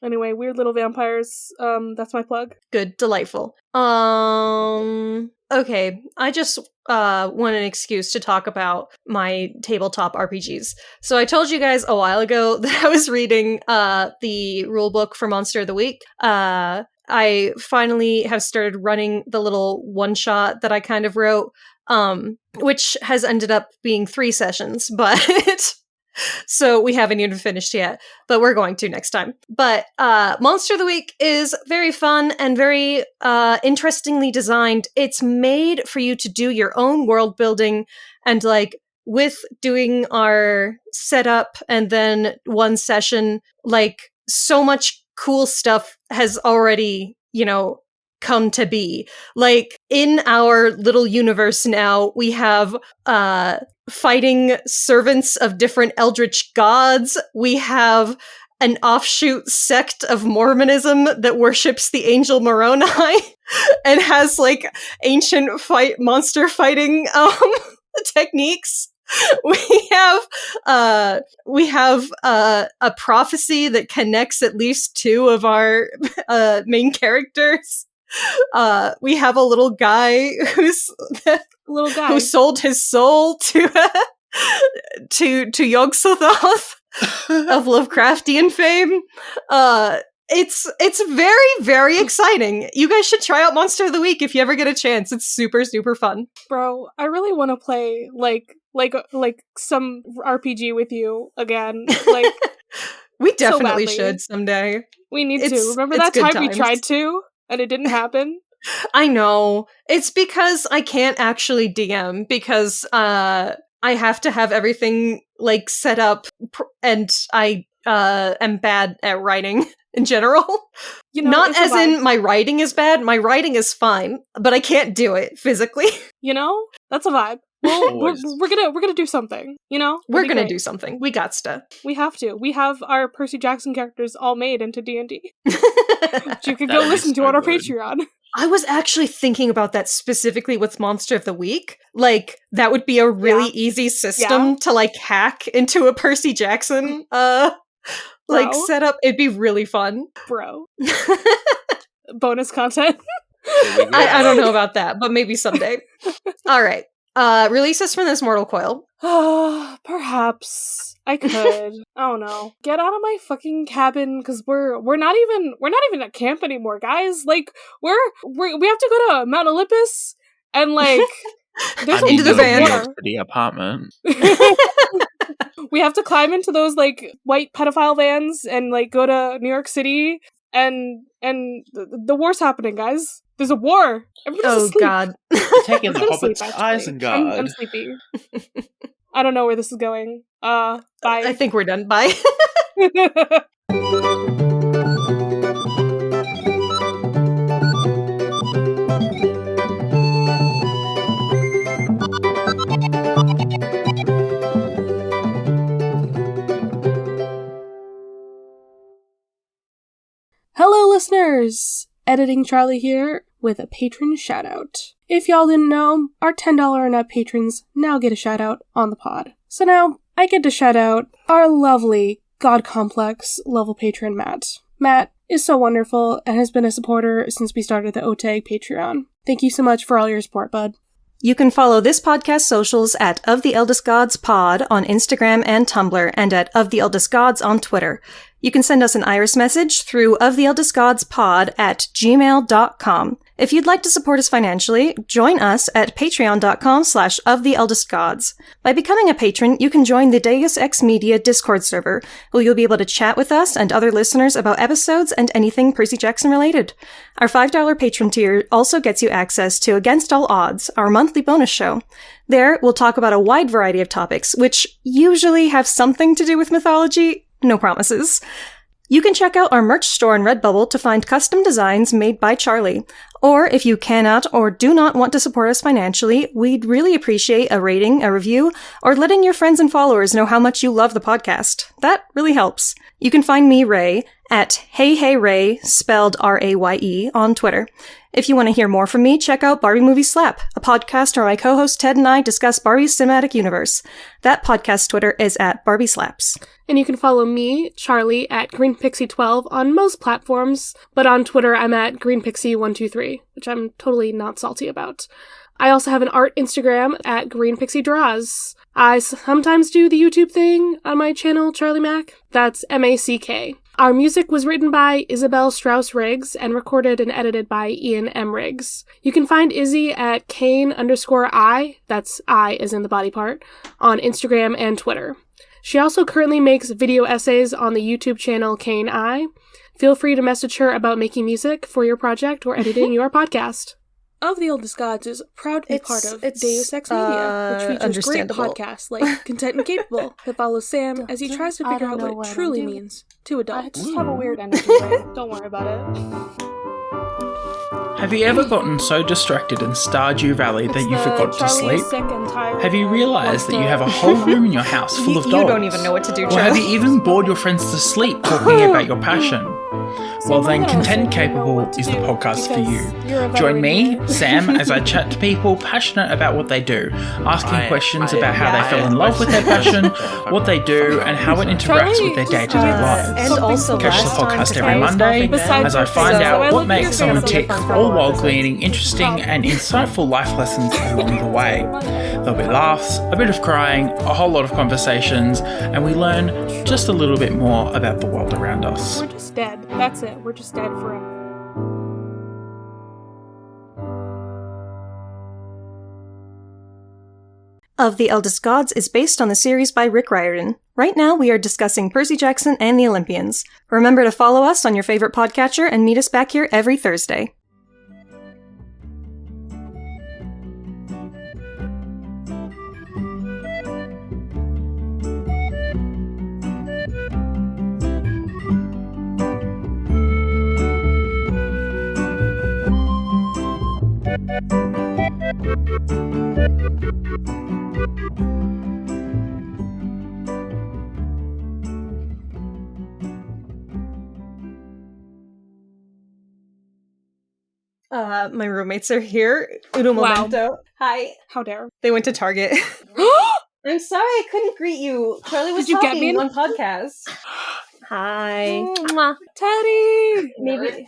Anyway, weird little vampires. That's my plug. Good, delightful. Okay, I just want an excuse to talk about my tabletop RPGs. So I told you guys a while ago that I was reading the rulebook for Monster of the Week. I finally have started running the little one-shot that I kind of wrote, which has ended up being 3 sessions, but so we haven't even finished yet, but we're going to next time. But Monster of the Week is very fun and very interestingly designed. It's made for you to do your own world building, and like with doing our setup and then one session, like so much cool stuff has already, come to be. Like in our little universe now, we have fighting servants of different eldritch gods. We have an offshoot sect of Mormonism that worships the angel Moroni and has like ancient monster fighting techniques. We have a prophecy that connects at least 2 of our main characters. We have a little guy who sold his soul to Yog-Sothoth of Lovecraftian fame. It's very, very exciting. You guys should try out Monster of the Week if you ever get a chance. It's super, super fun. Bro, I really want to play like some RPG with you again. Like we definitely should someday. We need to. Remember that time we tried to and it didn't happen? I know. It's because I can't actually DM because I have to have everything like set up and I am bad at writing in general. Not as in my writing is bad, my writing is fine, but I can't do it physically. That's a vibe. Well, we're gonna do something. We're gonna do something. We got stuff. We have to. We have our Percy Jackson characters all made into D&D. Which you can go listen to on our Patreon. I was actually thinking about that specifically with Monster of the Week. Like, that would be a really easy system to like hack into a Percy Jackson setup. It'd be really fun. Bro. Bonus content. I don't know about that, but maybe someday. All right. Releases from this mortal coil. Perhaps I could. I don't know. Get out of my fucking cabin, because we're not even at camp anymore, guys. Like we have to go to Mount Olympus and like there's into the van to the apartment. We have to climb into those like white pedophile vans and like go to New York City and the war's happening, guys. There's a war. Everybody's asleep. God. Taking the Hobbit's Isengard. I'm sleepy. I don't know where this is going. Bye. I think we're done. Bye. Hello, listeners! Editing Charlie here with a patron shoutout. If y'all didn't know, our $10 and up patrons now get a shoutout on the pod. So now, I get to shout out our lovely God Complex level patron, Matt. Matt is so wonderful and has been a supporter since we started the OTAG Patreon. Thank you so much for all your support, bud. You can follow this podcast socials at Of the Eldest Gods Pod on Instagram and Tumblr, and at Of the Eldest Gods on Twitter. You can send us an iris message through oftheeldestgodspod@gmail.com. If you'd like to support us financially, join us at patreon.com/oftheeldestgods. By becoming a patron, you can join the Deus Ex Media Discord server, where you'll be able to chat with us and other listeners about episodes and anything Percy Jackson related. Our $5 patron tier also gets you access to Against All Odds, our monthly bonus show. There, we'll talk about a wide variety of topics, which usually have something to do with mythology. No promises. You can check out our merch store in Redbubble to find custom designs made by Charlie, Or if you cannot or do not want to support us financially, we'd really appreciate a rating, a review, or letting your friends and followers know how much you love the podcast. That really helps. You can find me, Raye, at HeyHeyRaye, spelled R-A-Y-E, on Twitter. If you want to hear more from me, check out Barbie Movie Slap, a podcast where my co-host Ted and I discuss Barbie's cinematic universe. That podcast Twitter is at Barbie Slaps. And you can follow me, Charlie, at GreenPixie12 on most platforms, but on Twitter I'm at GreenPixie123, which I'm totally not salty about. I also have an art Instagram at GreenPixieDraws. I sometimes do the YouTube thing on my channel, Charlie Mac. That's M-A-C-K. Our music was written by Isabel Strauss-Riggs and recorded and edited by Ian M. Riggs. You can find Izzy at Kane_I, that's I as in the body part, on Instagram and Twitter. She also currently makes video essays on the YouTube channel Kane I. Feel free to message her about making music for your project or editing your podcast. Of the Oldest Gods is proud to be part of Deus Ex Media, which features great podcasts like Content and Capable that follows Sam as he tries to figure out what it truly means to adults. I just have a weird energy. Don't worry about it. Have you ever gotten so distracted in Stardew Valley that you forgot to sleep? Have you realised that you have a whole room in your house full of dogs? You don't even know what to do, Or have you even bored your friends to sleep talking about your passion? Well then, Content Capable is the podcast for you. Join me, Sam, as I chat to people passionate about what they do, asking questions about how they fell in love with their passion, what they do, and how it interacts with their day-to-day lives. And also Catch the podcast every Monday as I find out what makes someone tick, all while gleaning interesting and insightful life lessons along the way. There'll be laughs, a bit of crying, a whole lot of conversations, and we learn just a little bit more about the world around us. We're just dead. That's it. We're just dead forever. Of the Eldest Gods is based on the series by Rick Riordan. Right now we are discussing Percy Jackson and the Olympians. Remember to follow us on your favorite podcatcher and meet us back here every Thursday. My roommates are here. Uno momento. Hi. How dare. They went to Target. I'm sorry I couldn't greet you. Charlie was Did you get me on podcast. Hi. Teddy! Maybe.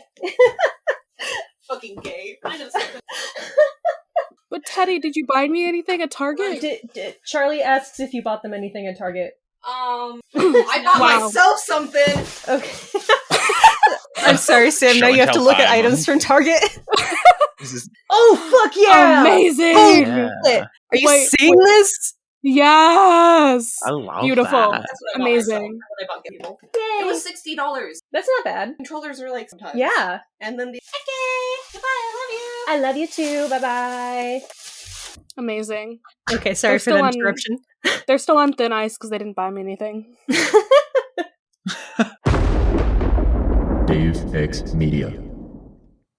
Fucking gay. But Teddy, did you buy me anything at Target? Charlie asks if you bought them anything at Target. I bought myself something. Okay. I'm sorry, Sam. Now you have to look at items from Target. Oh, fuck yeah! Amazing! Yeah. Are you seeing this? Yes! I love Beautiful. that. Amazing. It was $60. That's not bad. Controllers are like sometimes. Yeah. And then okay, goodbye, I I love you too. Bye-bye. Amazing. Okay, sorry for the interruption. They're still on thin ice because they didn't buy me anything. Deus Ex Media.